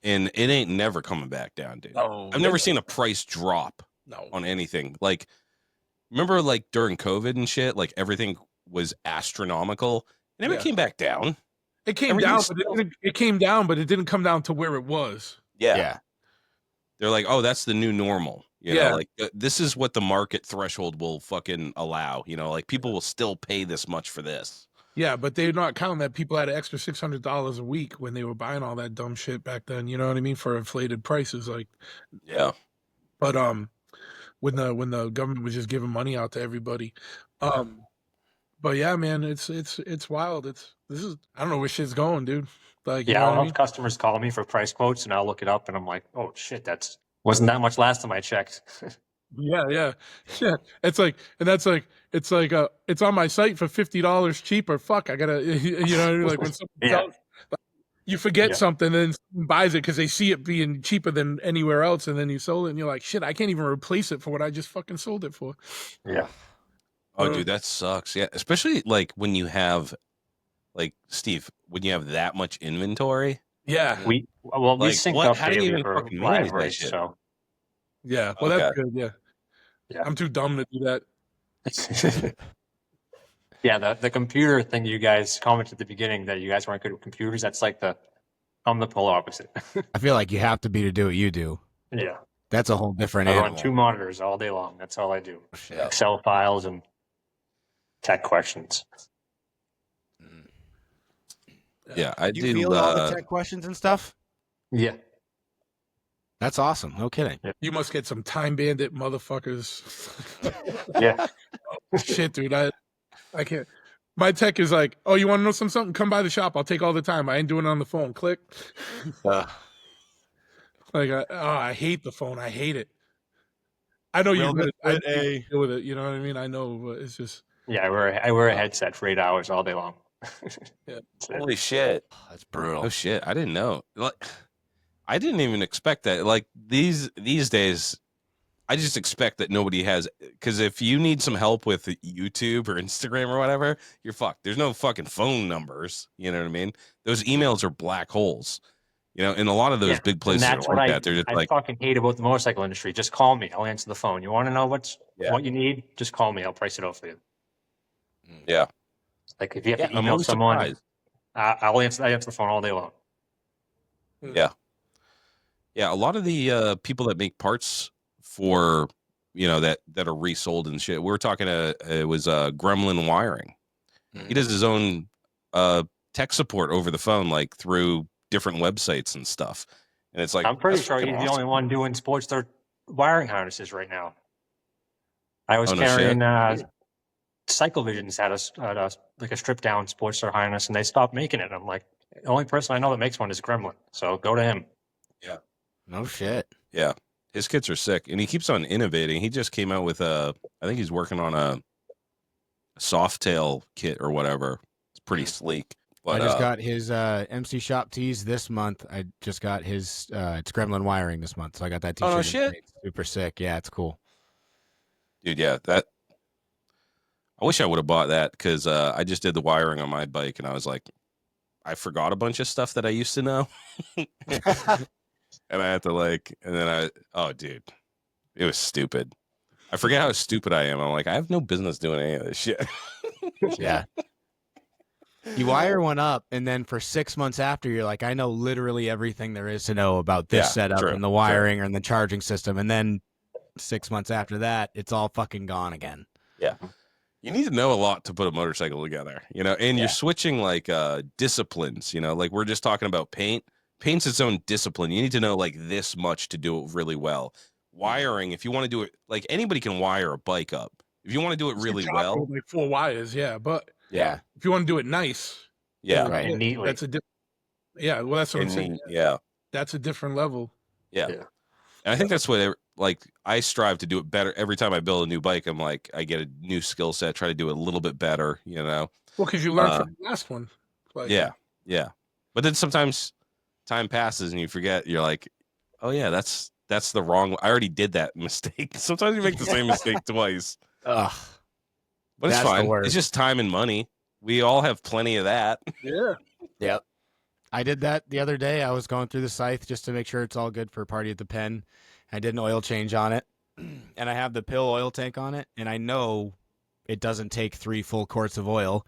and it ain't never coming back down, dude. No, I've never seen a price drop on anything. Like, remember, like during COVID and shit, like everything was astronomical. It never came back down. It came down, but it came down, but it didn't come down to where it was. Yeah. They're like, oh, that's the new normal. You know, like this is what the market threshold will fucking allow. Like people will still pay this much for this. Yeah, but they're not counting that people had an extra $600 a week when they were buying all that dumb shit back then. You know what I mean? For inflated prices, like. Yeah. But when the government was just giving money out to everybody, but yeah, man, it's wild. I don't know where shit's going, dude. Like, yeah, I'll have customers call me for price quotes, and I'll look it up, and I'm like, oh shit, wasn't that much last time I checked. Yeah. It's like, and that's like, it's like, it's on my site for $50 cheaper. Fuck, I gotta, like when something sells, you forget something, and someone buys it because they see it being cheaper than anywhere else, and then you sold it, and you're like, shit, I can't even replace it for what I just fucking sold it for. Yeah. Oh, dude, that sucks. Yeah, especially like when you have, like Steve, when you have that much inventory. Yeah, we sync up daily for live race, so. Yeah, well, that's good. Yeah, I'm too dumb to do that. Yeah, the computer thing you guys commented at the beginning that you guys weren't good with computers. That's like I'm the polar opposite. I feel like you have to be to do what you do. Yeah, that's a whole different I animal. run 2 monitors all day long. That's all I do. Yeah. Excel files and tech questions. Yeah, I you do. Field all the tech questions and stuff. Yeah, that's awesome. No kidding. You must get some time bandit motherfuckers. Yeah. Shit, dude. I can't. My tech is like, oh, you want to know something? Come by the shop. I'll take all the time. I ain't doing it on the phone. Click. I hate the phone. I hate it. I know you deal with it. You know what I mean? I know, but it's just. Yeah, I wear a headset for 8 hours all day long. Yeah. Holy shit. That's brutal. Oh shit, I didn't know. Like, I didn't even expect that. Like these days, I just expect that nobody has, because if you need some help with YouTube or Instagram or whatever, you're fucked. There's no fucking phone numbers. You know what I mean? Those emails are black holes. And a lot of those big places are like that. They're just I like, fucking hate about the motorcycle industry. Just call me. I'll answer the phone. You want to know what you need? Just call me. I'll price it out for you. Yeah. Like if you have to email someone, I answer the phone all day long. Yeah. Yeah. A lot of the people that make parts for, that are resold and shit. We were talking it was Gremlin Wiring. He does his own tech support over the phone, like through different websites and stuff. And it's like, I'm pretty sure he's the only one doing Sportster wiring harnesses right now. I was carrying Cycle Visions had like a stripped down Sportster harness, and they stopped making it. I'm like, the only person I know that makes one is Gremlin, so go to him. Yeah. No shit. Yeah. His kits are sick, and he keeps on innovating. He just came out with I think he's working on a Softail kit or whatever. It's pretty sleek. But I just got his MC Shop tees this month. I just got his it's Gremlin wiring this month, so I got that t-shirt. Oh, no shit. It's super sick. Yeah, it's cool. Dude, yeah, that I wish I would have bought that because I just did the wiring on my bike, and I was like, I forgot a bunch of stuff that I used to know. And I had to and then oh, dude, it was stupid. I forget how stupid I am. I'm like, I have no business doing any of this shit. Yeah. You wire one up, and then for 6 months after, you're like, I know literally everything there is to know about this setup and the wiring and the charging system. And then 6 months after that, it's all fucking gone again. Yeah. You need to know a lot to put a motorcycle together, and you're switching disciplines, like we're just talking about paint. Paint's its own discipline. You need to know this much to do it really well. Wiring, if you want to do it, anybody can wire a bike up. If you want to do it really well, like 4 wires, but yeah, if you want to do it nice, right, and neatly, that's a different. Yeah, well, that's what I'm saying. Yeah, that's a different level. Yeah. And I think that's what I strive to do it better every time I build a new bike. I'm like, I get a new skill set, try to do it a little bit better, Well, because you learned from the last one. Yeah. But then sometimes time passes and you forget. You're like, oh yeah, that's the wrong. I already did that mistake. Sometimes you make the same mistake twice. Ugh. But it's fine. It's just time and money. We all have plenty of that. Yeah. Yep. I did that the other day. I was going through the scythe just to make sure it's all good for Party at the Pen. I did an oil change on it, and I have the pill oil tank on it, and I know it doesn't take 3 full quarts of oil.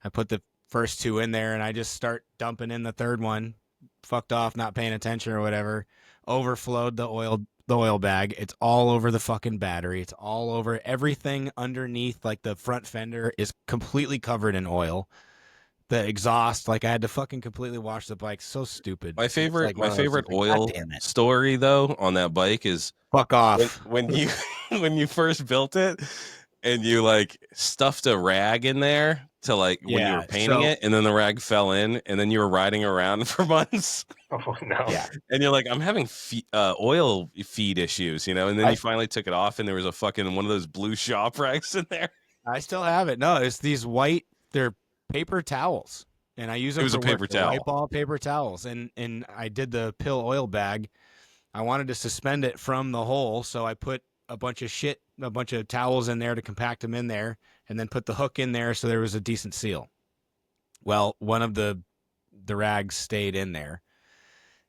I put the first 2 in there, and I just start dumping in the third one. Fucked off, not paying attention or whatever. Overflowed the oil bag. It's all over the fucking battery. It's all over everything underneath. The front fender is completely covered in oil. The exhaust, I had to fucking completely wash the bike. So stupid. My favorite oil story though on that bike is fuck off when you when you first built it and you stuffed a rag in there to when you were painting it, and then the rag fell in, and then you were riding around for months. Oh no! Yeah, and you're like, I'm having oil feed issues, and then you finally took it off, and there was a fucking one of those blue shop rags in there. I still have it. No, it's these white. They're paper towels, and I use them. It was a paper towel, white ball paper towels, and I did the pill oil bag. I wanted to suspend it from the hole, so I put a bunch of towels in there to compact them in there, and then put the hook in there so there was a decent seal. Well, one of the rags stayed in there,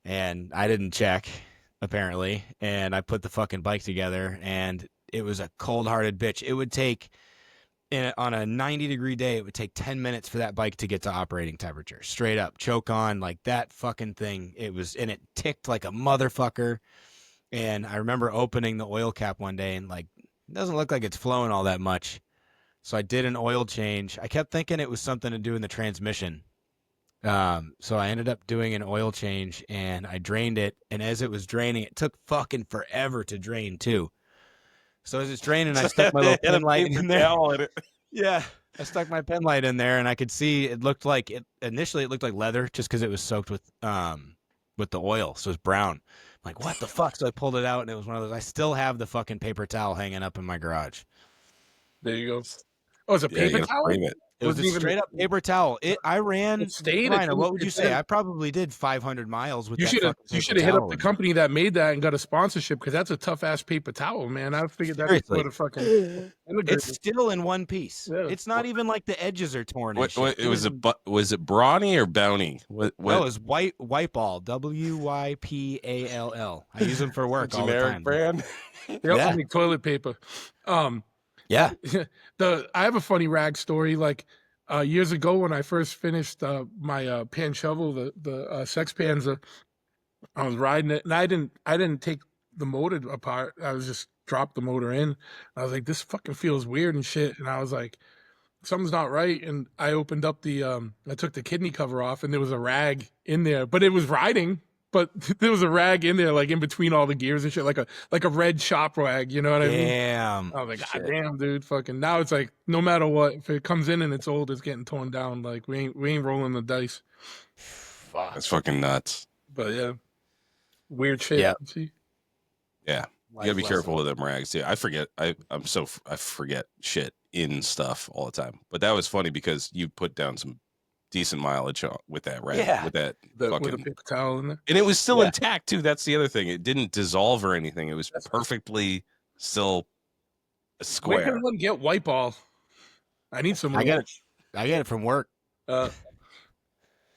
and I didn't check apparently, and I put the fucking bike together, and it was a cold-hearted bitch. It would take. On a 90-degree day, it would take 10 minutes for that bike to get to operating temperature. Straight up, choke on, that fucking thing. And it ticked like a motherfucker. And I remember opening the oil cap one day and it doesn't look like it's flowing all that much. So I did an oil change. I kept thinking it was something to do in the transmission. So I ended up doing an oil change and I drained it. And as it was draining, it took fucking forever to drain too. So as it's draining, I stuck my little pen light in there. Yeah, I stuck my pen light in there, and I could see it looked like initially it looked like leather just because it was soaked with the oil, so it was brown. I'm like, what the fuck? So I pulled it out, and it was one of those. I still have the fucking paper towel hanging up in my garage. There you go. Oh, it's a paper towel? It was a straight up paper towel. I ran. It stayed. Ryan, what would you say? I probably did 500 miles with that. You should have hit up the company that made that and got a sponsorship because that's a tough ass paper towel, man. I figured that would have fucking. It's still in one piece. Yeah. It's not even like the edges are torn. Was it Brawny or Bounty? No, it was White Ball. WYPALL. I use them for work all the time. Brand. I make toilet paper. Yeah. I have a funny rag story. Years ago when I first finished my pan shovel, the Sex Panzer, I was riding it and I didn't take the motor apart. I was just dropped the motor in. I was like, this fucking feels weird and shit. And I was like, something's not right. And I opened up I took the kidney cover off and there was a rag in there, but it was riding. but there was a rag in there, like in between all the gears and shit, like a red shop rag. You know what I mean? Damn. I was like, Shit. God damn, dude, fucking. Now it's like, no matter what, if it comes in and it's old, it's getting torn down. Like we ain't rolling the dice. Fuck. That's fucking nuts. But yeah, weird shit. Yeah. See? Yeah. You gotta be careful with them rags too. I forget. I forget shit in stuff all the time. But that was funny because you put down some decent mileage with that rag. Yeah. With that With fucking, a paper towel in there. and it was still Yeah. intact too. That's the other thing. It didn't dissolve or anything. It was perfectly still a Where square. can one get White Ball? I need some. I get it from work. Yeah,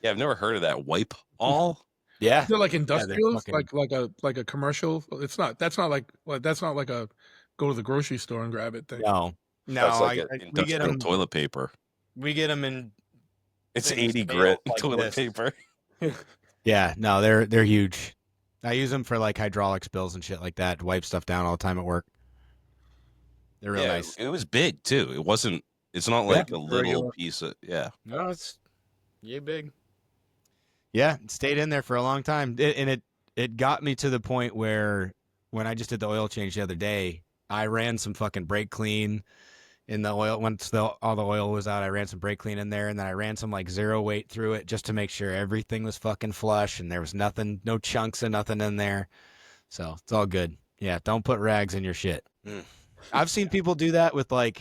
Yeah, I've never heard of that. Wipe all. Yeah. is it like industrials, fucking- like a commercial? It's not. That's not like a go to the grocery store and grab it thing. No. That's like we get industrial them. toilet paper. We get them in. It's things 80 built grit like toilet this. paper. Yeah. No, they're huge. I use them for like hydraulic spills and shit like that to wipe stuff down all the time at work. They're real Yeah, nice. it was big too. It wasn't. It's not like a little regular. piece of. Yeah. No, it's big. Yeah, it stayed in there for a long time, it got me to the point where when I just did the oil change the other day, I ran some fucking brake clean in the oil. Once all the oil was out, I ran some brake clean in there, and then I ran some like zero weight through it just to make sure everything was fucking flush and there was nothing, no chunks of nothing in there. So it's all good. Yeah, don't put rags in your shit. I've seen people do that with like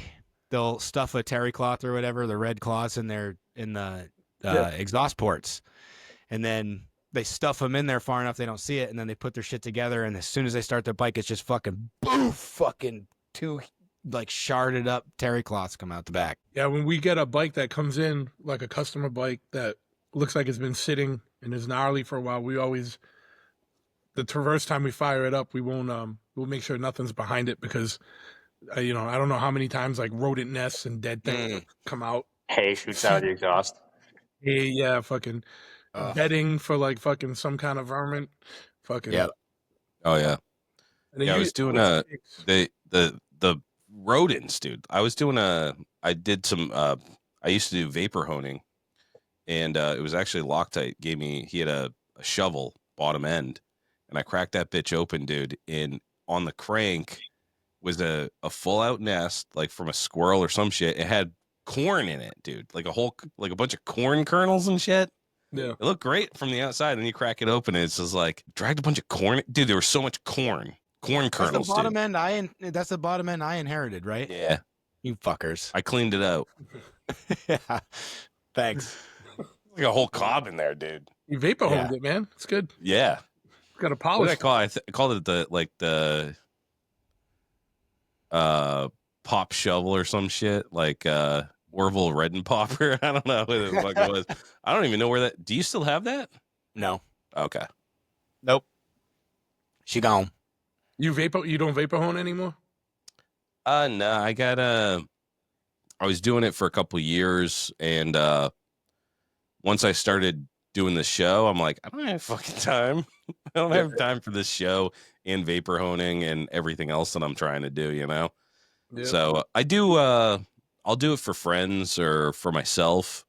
they'll stuff a terry cloth or whatever, the red cloths in the exhaust ports. And then they stuff them in there far enough they don't see it, and then they put their shit together, and as soon as they start their bike, it's just fucking boof, fucking two like sharded up terry cloths come out the back. Yeah, when we get a bike that comes in like a customer bike that looks like it's been sitting and is gnarly for a while, we always the first time we fire it up, we won't we'll make sure nothing's behind it because I don't know how many times like rodent nests and dead things come out. Hay shoots out of the exhaust. Hey, yeah, fucking bedding for like fucking some kind of vermin. Fucking Yeah. Oh yeah. And then Yeah, I you- was doing the rodents, dude. I did some. I used to do vapor honing, and it was actually Loctite. He had a shovel bottom end, and I cracked that bitch open, dude. And on the crank was a full out nest, like from a squirrel or some shit. It had corn in it, dude, like a bunch of corn kernels and shit. Yeah. It looked great from the outside, and you crack it open, and it's just like dragged a bunch of corn. Dude, there was so much corn kernels. That's the bottom dude. end that's the bottom end I inherited, right? Yeah, You fuckers. I cleaned it out. Yeah. Thanks. Like a whole cob in there, dude. You vapor honed Yeah. it, man. It's good. Yeah. Got to What polish. did I call it? I called it the pop shovel or some shit, like Orville Redden Popper. I don't know what the fuck it was. I don't even know where that. Do you still have that? No. Okay. Nope. She gone. You don't vapor hone anymore? No, I was doing it for a couple years, and once I started doing the show, I'm like, I don't have fucking time. I don't have time for this show and vapor honing and everything else that I'm trying to do, Yeah. So I do I'll do it for friends or for myself,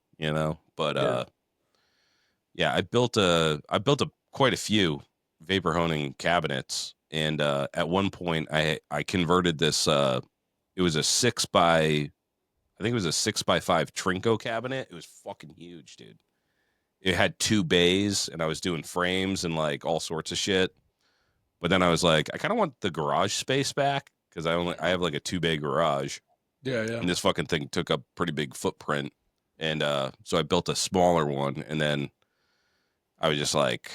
but I built quite a few vapor honing cabinets, and at one point I converted this it was a 6x5 Trinco cabinet. It was fucking huge, dude. It had 2 bays, and I was doing frames and like all sorts of shit. But then I was like, I kind of want the garage space back because I have like a 2-bay garage, Yeah. and this fucking thing took up pretty big footprint. And so I built a smaller one, and then I was just like,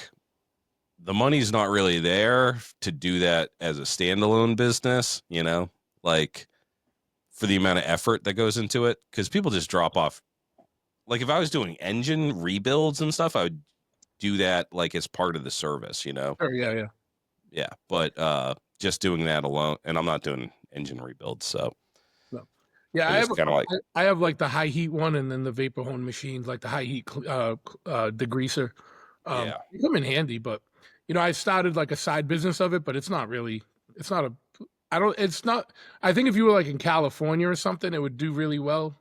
the money's not really there to do that as a standalone business, like for the amount of effort that goes into it, because people just drop off. Like if I was doing engine rebuilds and stuff, I would do that like as part of the service, Sure, yeah. Yeah, but just doing that alone, and I'm not doing engine rebuilds, so Yeah, It was kinda like- I have like the high heat one and then the vapor hone machines, like the high heat degreaser. Yeah. They come in handy, but I started like a side business of it, but it's not I think if you were like in California or something, it would do really well.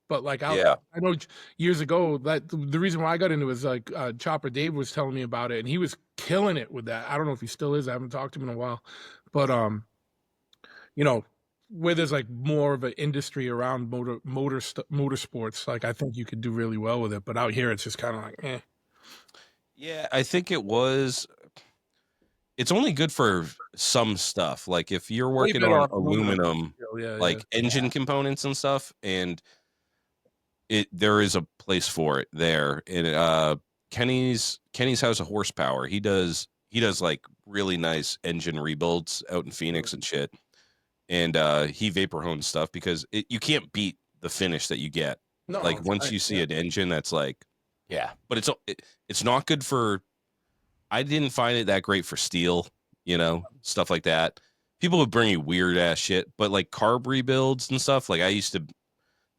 But like Yeah. I know years ago that the reason why I got into it was like Chopper Dave was telling me about it, and he was killing it with that. I don't know if he still is. I haven't talked to him in a while, but you know, where there's like more of an industry around motorsports, like I think you could do really well with it. But out here, it's just kind of like, eh. Yeah, I think it's only good for some stuff. Like if you're working better on on aluminum. aluminum, Yeah, like engine components and stuff, and there is a place for it there. And Kenny's House of Horsepower, he does like really nice engine rebuilds out in Phoenix and shit. And he vapor hones stuff because you can't beat the finish that you get. No, Like once you see an engine that's like, Yeah. but it's not good for. I didn't find it that great for steel, stuff like that. People would bring you weird ass shit, but like carb rebuilds and stuff, like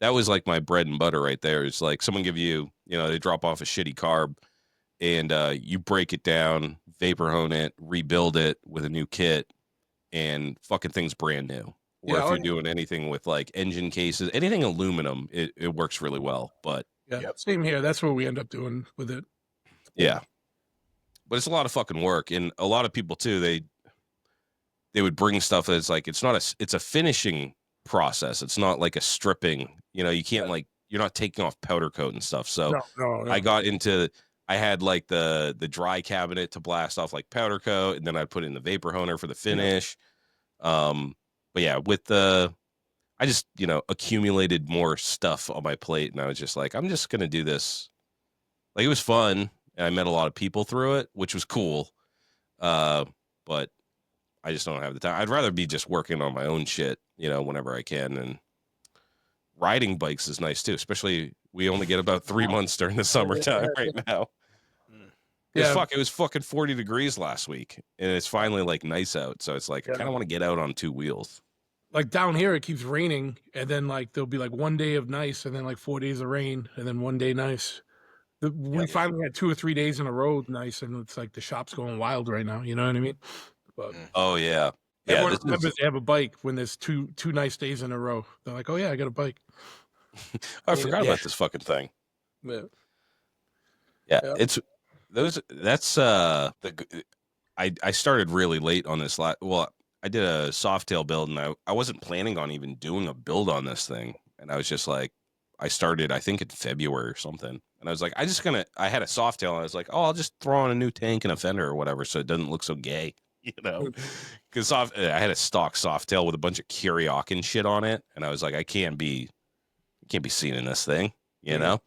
that was like my bread and butter right there. It's like someone give you, they drop off a shitty carb and you break it down, vapor hone it, rebuild it with a new kit, and fucking thing's brand new. Or if you're doing anything with like engine cases, anything aluminum, it works really well. But same here. That's what we end up doing with it. Yeah. But it's a lot of fucking work, and a lot of people too. They would bring stuff that's like it's a finishing process. It's not like a stripping. You can't you're not taking off powder coat and stuff. So No. I had like the dry cabinet to blast off like powder coat, and then I'd put in the vapor honer for the finish. But yeah, I just accumulated more stuff on my plate, and I was just like, I'm just gonna do this. Like it was fun. And I met a lot of people through it, which was cool. But I just don't have the time. I'd rather be just working on my own shit, whenever I can. And riding bikes is nice too, especially we only get about 3 months during the summertime right now. It was fucking 40 degrees last week, and it's finally like nice out. So it's like I kind of want to get out on two wheels. Like down here, it keeps raining, and then like there'll be like 1 day of nice, and then like 4 days of rain, and then 1 day nice. We finally had 2 or 3 days in a row nice, and it's like the shop's going wild right now. You know what I mean? But oh yeah, everyone remembers they have a bike when there's two nice days in a row. They're like, oh yeah, I got a bike. I forgot about this fucking thing. Yeah. It's those. That's I started really late on this. Well, I did a Softail build, and I wasn't planning on even doing a build on this thing, and I was just like, I started I think in February or something. And I was like, I had a Softail, and I was like, oh, I'll just throw on a new tank and a fender or whatever so it doesn't look so gay, Because I had a stock Softail with a bunch of Kuriok and shit on it, and I was like, I can't be seen in this thing, And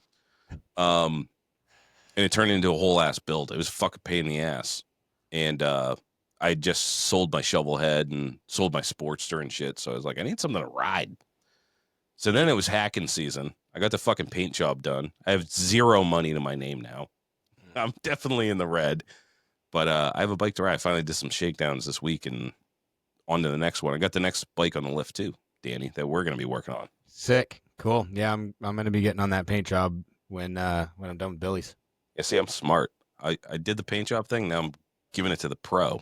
it turned into a whole ass build. It was a fucking pain in the ass. And I just sold my shovel head and sold my Sportster and shit, so I was like, I need something to ride. So then it was hacking season. I got the fucking paint job done. I have zero money to my name now. I'm definitely in the red, but I have a bike to ride. I finally did some shakedowns this week and on to the next one. I got the next bike on the lift too, Danny, that we're going to be working on. Sick. Cool. Yeah, I'm going to be getting on that paint job when I'm done with Billy's. Yeah, see, I'm smart. I did the paint job thing. Now I'm giving it to the pro.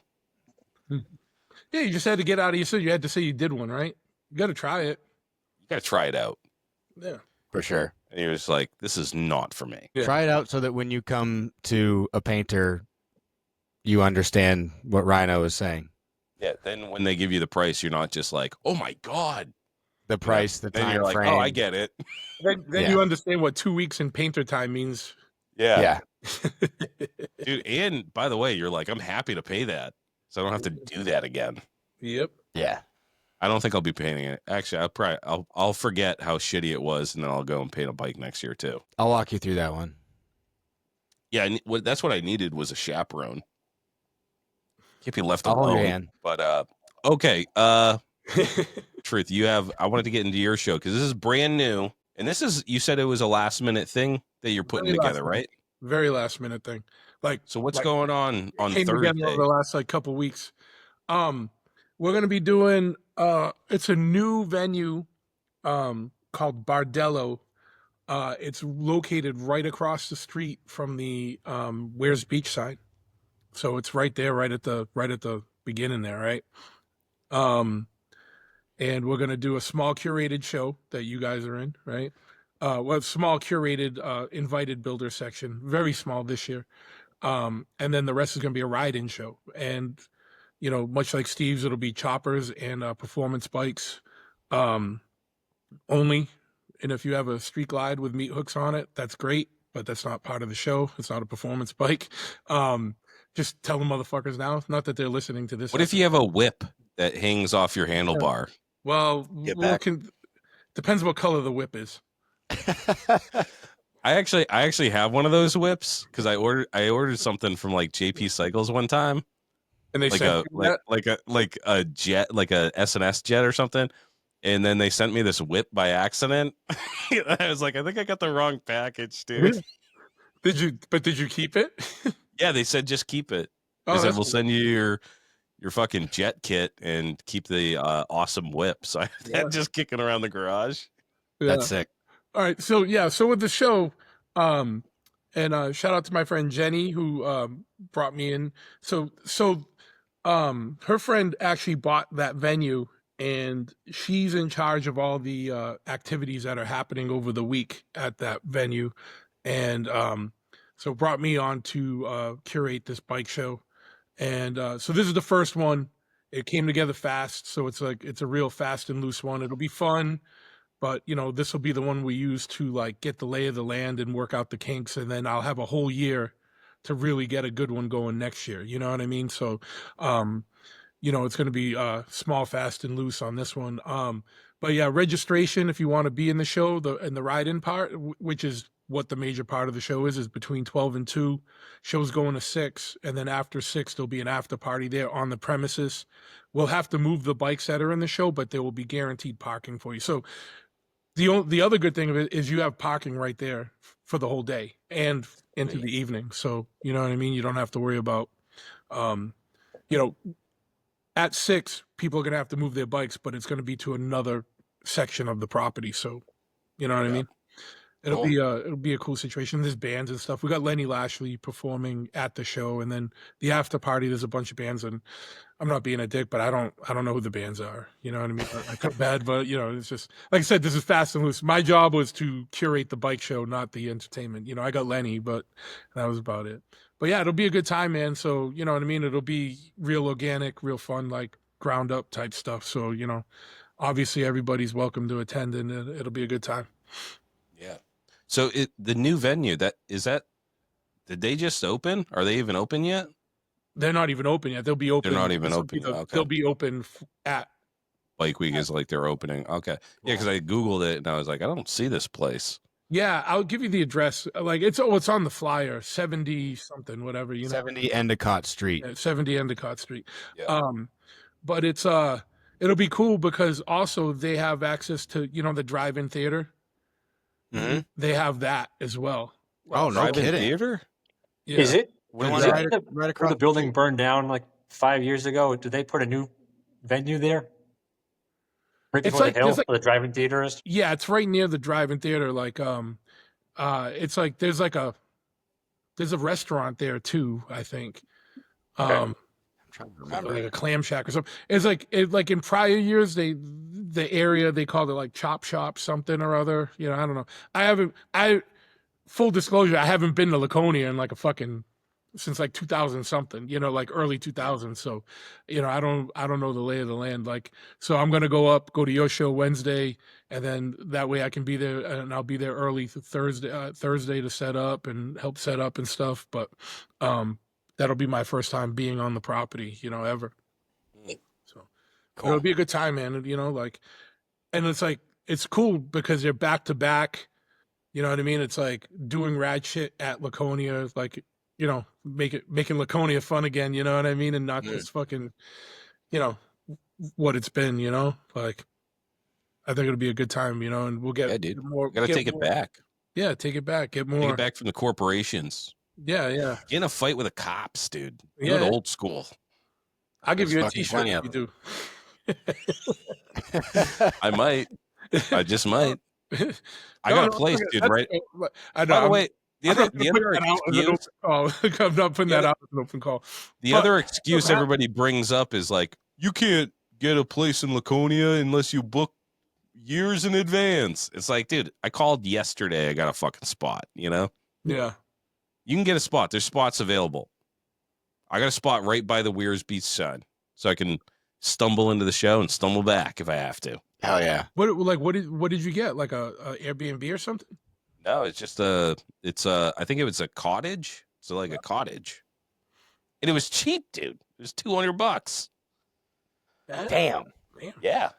Yeah, you just had to get out of you had to say you did one, right? You got to try it. You got to try it out. Yeah. For sure. And you're just like, this is not for me. Yeah. Try it out so that when you come to a painter, you understand what Rhino is saying. Yeah, then when they give you the price, you're not just like, oh my God. The price, the then time you're like, frame. oh, I get it. Then you understand what 2 weeks in painter time means. Yeah. Dude, and by the way, you're like, I'm happy to pay that. So I don't have to do that again. Yep. Yeah. I don't think I'll be painting it. Actually, I'll forget how shitty it was, and then I'll go and paint a bike next year too. I'll walk you through that one. Yeah, that's what I needed was a chaperone. Can't be left alone. Man. But okay. Truth, I wanted to get into your show because this is brand new, and you said it was a last minute thing that you're putting together, right? Very last minute thing. So what's going on Thursday? Over the last couple weeks. We're gonna be doing it's a new venue called Bardello. It's located right across the street from the Wares Beach side. So it's right there, right at the beginning there, right? And we're gonna do a small curated show that you guys are in, right? small curated invited builder section, very small this year. And then the rest is going to be a ride-in show. And, you know, much like Steve's, it'll be choppers and performance bikes only. And if you have a street glide with meat hooks on it, that's great, but that's not part of the show. It's not a performance bike. Just tell the motherfuckers now, not that they're listening to this. What if you have a whip that hangs off your handlebar? Well, depends what color the whip is. I actually have one of those whips because I ordered something from like JP Cycles one time, And they like sent a jet, like a S&S jet or something, and then they sent me this whip by accident. I was like, I think I got the wrong package, dude. Did you keep it? Yeah, they said just keep it. They Oh, said that's we'll cool. send you your fucking jet kit and keep the awesome whip. So I have that just kicking around the garage. Yeah. That's sick. All right, so with the show, and shout out to my friend Jenny who brought me in. So her friend actually bought that venue, and she's in charge of all the activities that are happening over the week at that venue, and so brought me on to curate this bike show, and so this is the first one. It came together fast, so it's a real fast and loose one. It'll be fun. But, you know, this will be the one we use to, like, get the lay of the land and work out the kinks. And then I'll have a whole year to really get a good one going next year. You know what I mean? So, you know, it's going to be small, fast, and loose on this one. But, yeah, registration, if you want to be in the show, the ride-in part, which is what the major part of the show is between 12 and 2. Show's going to 6. And then after 6, there'll be an after party there on the premises. We'll have to move the bikes that are in the show, but there will be guaranteed parking for you. So, the other good thing of it is you have parking right there for the whole day and into the evening. So, you know what I mean? You don't have to worry about, you know, at 6, people are going to have to move their bikes, but it's going to be to another section of the property. So, you know what I mean? It'll be a cool situation. There's bands and stuff. We got Lenny Lashley performing at the show, and then the after party, there's a bunch of bands, and I'm not being a dick, but I don't know who the bands are. You know what I mean? I feel bad, but you know, it's just like I said, this is fast and loose. My job was to curate the bike show, not the entertainment. You know, I got Lenny, but that was about it. But yeah, it'll be a good time, man. So, you know what I mean? It'll be real organic, real fun, like ground up type stuff. So, you know, obviously everybody's welcome to attend, and it'll be a good time. Yeah. So the new venue, did they just open? Are they even open yet? They're not even open yet. They'll be open. They're not even open yet. Okay. They'll be open at Bike Week is like they're opening. Okay. Yeah, because I Googled it and I was like, I don't see this place. Yeah, I'll give you the address. Like it's on the flyer, 70 something, whatever, you know. 70 Endicott Street. 70 Endicott Street. Yeah. But it's it'll be cool because also they have access to, you know, the drive-in theater. Mm-hmm. They have that as well. Oh, no Drive-in kidding. Theater? Yeah. Is it? When Is is it that? where the building burned down like 5 years ago? Did they put a new venue there? Right It's before like- the hill it's like- where the drive-in theater is? Yeah, it's right near the drive-in theater. Like it's like there's a restaurant there too, I think. Okay. I'm trying to remember. Like a clam shack or something. It's like in prior years the area they called it like Chop Shop something or other. You know, I don't know. Full disclosure, I haven't been to Laconia in like a fucking since like 2000 something, you know, like early 2000s. So, you know, I don't know the lay of the land. Like, so I'm gonna go to your show Wednesday, and then that way I can be there, and I'll be there early Thursday to set up and help set up and stuff. But that'll be my first time being on the property, you know, ever. So Cool. it'll be a good time, man. You know, like, and it's like it's cool because they're back to back. You know what I mean? It's like doing rad shit at Laconia, like, you know, making Laconia fun again, you know what I mean? And not just fucking, you know, what it's been, you know? Like, I think it'll be a good time, you know, and we'll get more. Gotta take it back. Yeah, take it back. Get more. Take it back from the corporations. Yeah. Get in a fight with the cops, dude. Do Yeah. it old school. I'll give you a There's fucking t-shirt plenty if of you do. I might. I just might. I got a place, dude, right? I know. By the way, the other excuse. I'm not putting that out as an open call. The other excuse everybody brings up is like, you can't get a place in Laconia unless you book, years in advance. It's like, dude, I called yesterday. I got a fucking spot, you know? Yeah. You can get a spot. There's spots available. I got a spot right by the Weirs Beach sign, so I can stumble into the show and stumble back if I have to. Hell yeah. What did you get? Like a Airbnb or something? No, it's just I think it was a cottage. So like a cottage. And it was cheap, dude. It was $200. Damn. Yeah.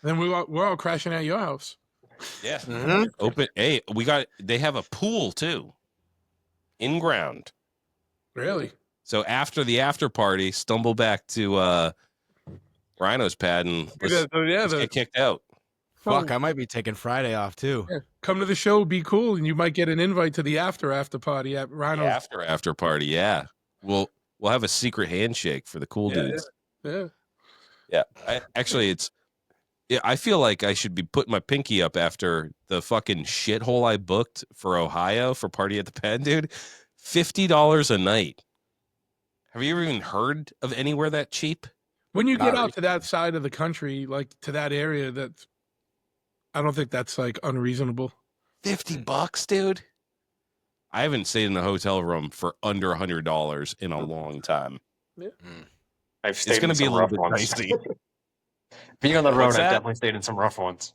Then we're all crashing at your house. Yeah. Mhm. Open. Hey, they have a pool too. In ground. Really? So after the after party, stumble back to Rhino's pad and let's get kicked out. Fuck, I might be taking Friday off too. Yeah. Come to the show, be cool, and you might get an invite to the after party at Rhino's. After party, yeah. We'll have a secret handshake for the cool dudes. Yeah. Yeah. I feel like I should be putting my pinky up after the fucking shithole I booked for Ohio for Party at the Pen, dude. $50 a night. Have you ever even heard of anywhere that cheap? When you get out to that side of the country, like to that area, I don't think that's like unreasonable. $50, dude. I haven't stayed in a hotel room for under $100 in a long time. Yeah. I've stayed It's going in to be a some little rough bit ones. dicey. Being on the road, What's I've that? definitely stayed in some rough ones.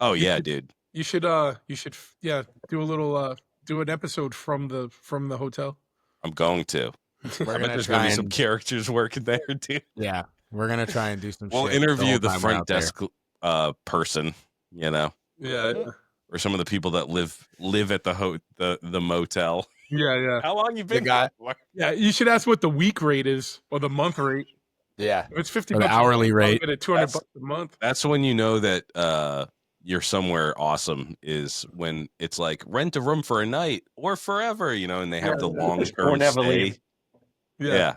Oh yeah, dude. You should do a little do an episode from the hotel. I'm going to. We're I bet gonna there's going to try be some and characters working there, dude. yeah, we're gonna try and do some. We'll shit interview whole the time we're front out there. desk person, you know, Yeah. or some of the people that live at the motel. Yeah. How long you been guy- there? Yeah. You should ask what the week rate is or the month rate. Yeah, If it's 50 or the bucks hourly a month, rate. Get it $200 That's- a month. That's when you know that you're somewhere awesome. Is when it's like rent a room for a night or forever, you know, and they have the long Or term never stay. leave. Yeah.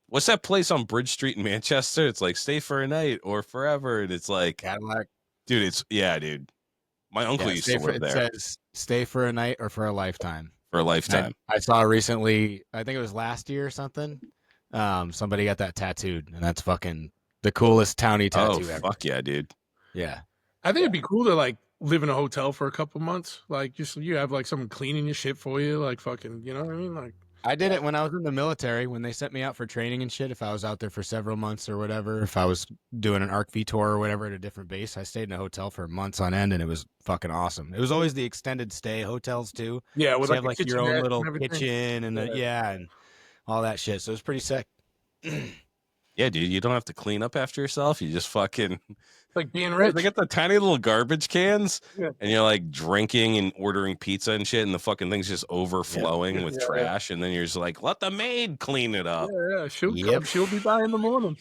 What's that place on Bridge Street in Manchester? It's like stay for a night or forever, and it's like, Cadillac. dude, dude. My uncle used to live It there says stay for a night or for a lifetime. for a lifetime. I saw recently, I think it was last year or something. Somebody got that tattooed, and that's fucking the coolest townie Oh tattoo ever. fuck yeah, dude. Yeah, I think it'd be cool to like live in a hotel for a couple months. Like just you have like someone cleaning your shit for you, like fucking, you know what I mean? Like I did it when I was in the military. When they sent me out for training and shit, if I was out there for several months or whatever, if I was doing an ARC V tour or whatever at a different base, I stayed in a hotel for months on end, and it was fucking awesome. It was always the extended stay hotels too. yeah, So with you have like like your own kitchenette little and everything. kitchen and and all that shit. So it was pretty sick. Yeah, dude, you don't have to clean up after yourself. You just fucking It's like being rich. they get the tiny little garbage cans, Yeah. and you're like drinking and ordering pizza and shit, and the fucking thing's just overflowing with Yeah. trash, and then you're just like, let the maid clean it up. Yeah, she'll Yep. come, she'll be by in the morning.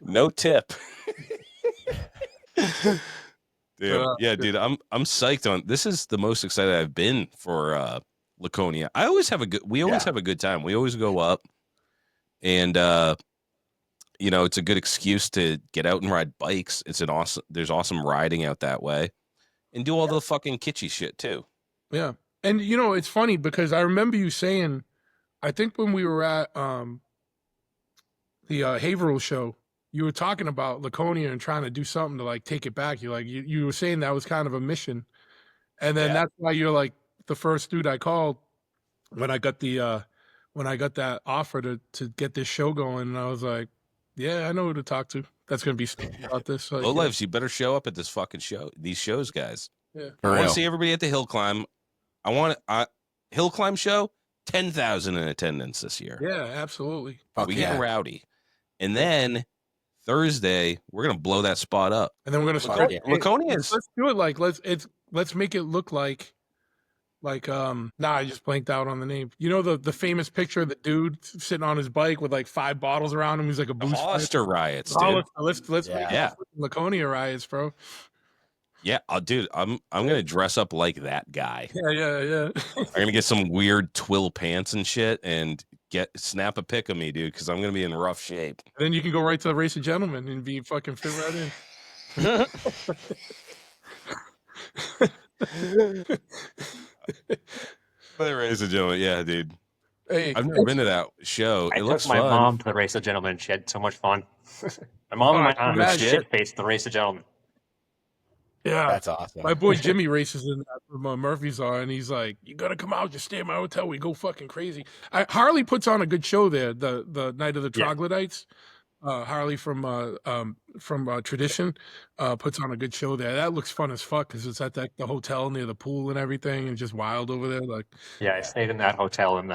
No tip. Dude, Yeah. dude, I'm psyched on this. Is the most excited I've been for Laconia. We always have a good time. We always go up, and you know, it's a good excuse to get out and ride bikes. There's awesome riding out that way, and do all the fucking kitschy shit too. Yeah. And you know, it's funny because I remember you saying, I think when we were at the Haverhill show, you were talking about Laconia and trying to do something to like take it back. You were saying that was kind of a mission. And then Yeah. that's why you're like the first dude I called when I got that offer to get this show going. And I was like, yeah, I know who to talk to. That's gonna be stupid about this. Like, Lowlifes, you better show up at this fucking show. These shows, guys. Yeah. For I want real. to see everybody at the hill climb. I want hill climb show. 10,000 in attendance this year. Yeah, absolutely. Fuck We yeah. get rowdy, and then Thursday we're gonna blow that spot up. And then we're gonna Fuck start. yeah. Laconia is Let's do it like let's make it look like I just blanked out on the name. You know the famous picture of the dude sitting on his bike with like 5 bottles around him. He's like a the boost. Hollister riots, Oh, dude. let's make Yeah. it Laconia riots, bro. Yeah, dude, I'm gonna dress up like that guy. Yeah. I'm gonna get some weird twill pants and shit, and snap a pic of me, dude, because I'm gonna be in rough shape. Then you can go right to the Race of Gentlemen and be fucking fit right in. Ladies and gentlemen, yeah, dude. Hey, I've never been to that show. I It looks took my fun. mom to the Race of Gentlemen. She had so much fun. My mom and Oh, my aunt were imagine. shit-faced the Race of Gentlemen. yeah. That's awesome. My boy Jimmy races in that from Murphy's Law, and he's like, "You gotta come out, just stay at my hotel. We go fucking crazy." Harley puts on a good show there. The night of the Yeah. troglodytes. Harley from Tradition puts on a good show there. That looks fun as fuck because it's at the hotel near the pool and everything, and just wild over there. Like, Yeah, I stayed in that hotel, and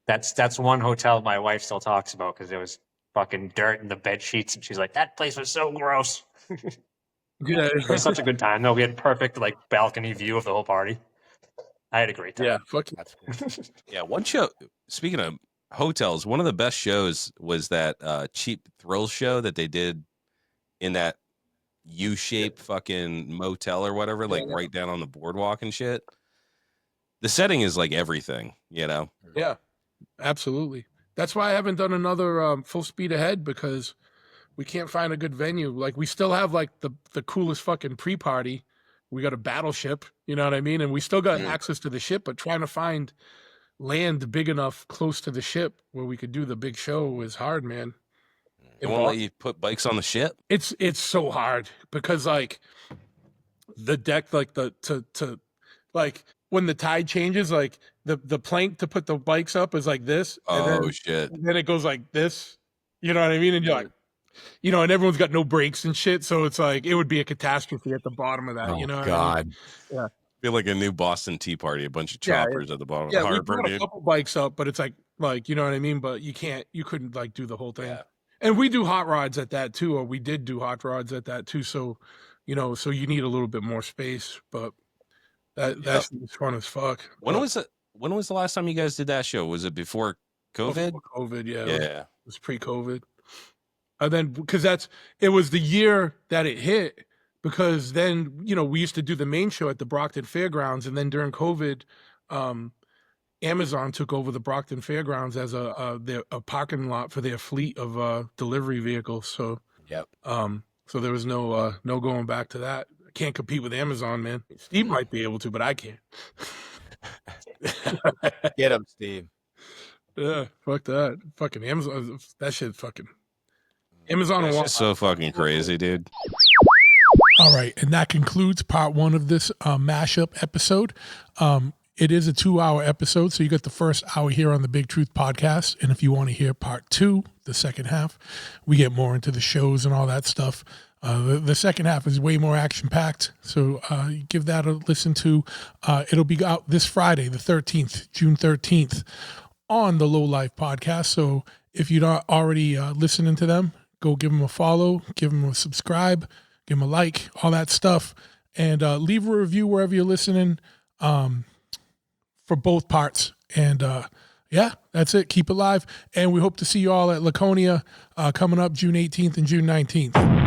that's one hotel my wife still talks about because there was fucking dirt in the bed sheets, and she's like, "That place was so gross." yeah, It was such a good time, though. We had perfect like balcony view of the whole party. I had a great time. yeah, fuck That's cool. Yeah, one show. Speaking of hotels, one of the best shows was that Cheap Thrills show that they did in that U-shaped fucking motel or whatever, like right down on the boardwalk and shit. The setting is like everything, you know. Yeah, absolutely. That's why I haven't done another Full Speed Ahead because we can't find a good venue. Like, we still have like the coolest fucking pre-party. We got a battleship, you know what I mean? And we still got access to the ship, but trying to find land big enough close to the ship where we could do the big show is hard, man. They won't let you put bikes on the ship. It's so hard because like the deck, like to like when the tide changes, like the plank to put the bikes up is like this. Oh shit! And then it goes like this. You know what I mean? And you're like, you know, and everyone's got no brakes and shit, so it's like it would be a catastrophe at the bottom of that. Oh, you know? What I God. mean? Yeah. Feel like a new Boston Tea Party, a bunch of choppers at the bottom Yeah, of the we harbor, brought a dude. couple bikes up, but it's like you know what I mean? But you couldn't like do the whole thing. Yeah. And we do hot rods at that too, or we did do hot rods at that too. So, you know, so you need a little bit more space, but that's fun as fuck. When was it? When was the last time you guys did that show? Was it before COVID? Before COVID, yeah. Yeah. It was pre-COVID. And then because it was the year that it hit, because then, you know, we used to do the main show at the Brockton Fairgrounds, and then during COVID, Amazon took over the Brockton Fairgrounds as a parking lot for their fleet of delivery vehicles. So Yep. so there was no going back to that. I can't compete with Amazon, man. Steve might be able to, but I can't. Get him, Steve. Yeah, fuck that. Fucking Amazon. That shit fucking Amazon and It's Walmart. just so fucking crazy, dude. All right, and that concludes part one of this mashup episode. It is a 2-hour episode, so you got the first hour here on the Big Truth podcast. And if you want to hear part two, the second half, we get more into the shows and all that stuff. The second half is way more action-packed, so give that a listen to. It'll be out this Friday, the 13th, June 13th, on the Lowlife Podcast. So if you're not already listening to them, go give them a follow, give them a subscribe, give them a like, all that stuff, and leave a review wherever you're listening. For both parts. And yeah, that's it. Keep it live. And we hope to see you all at Laconia coming up June 18th and June 19th.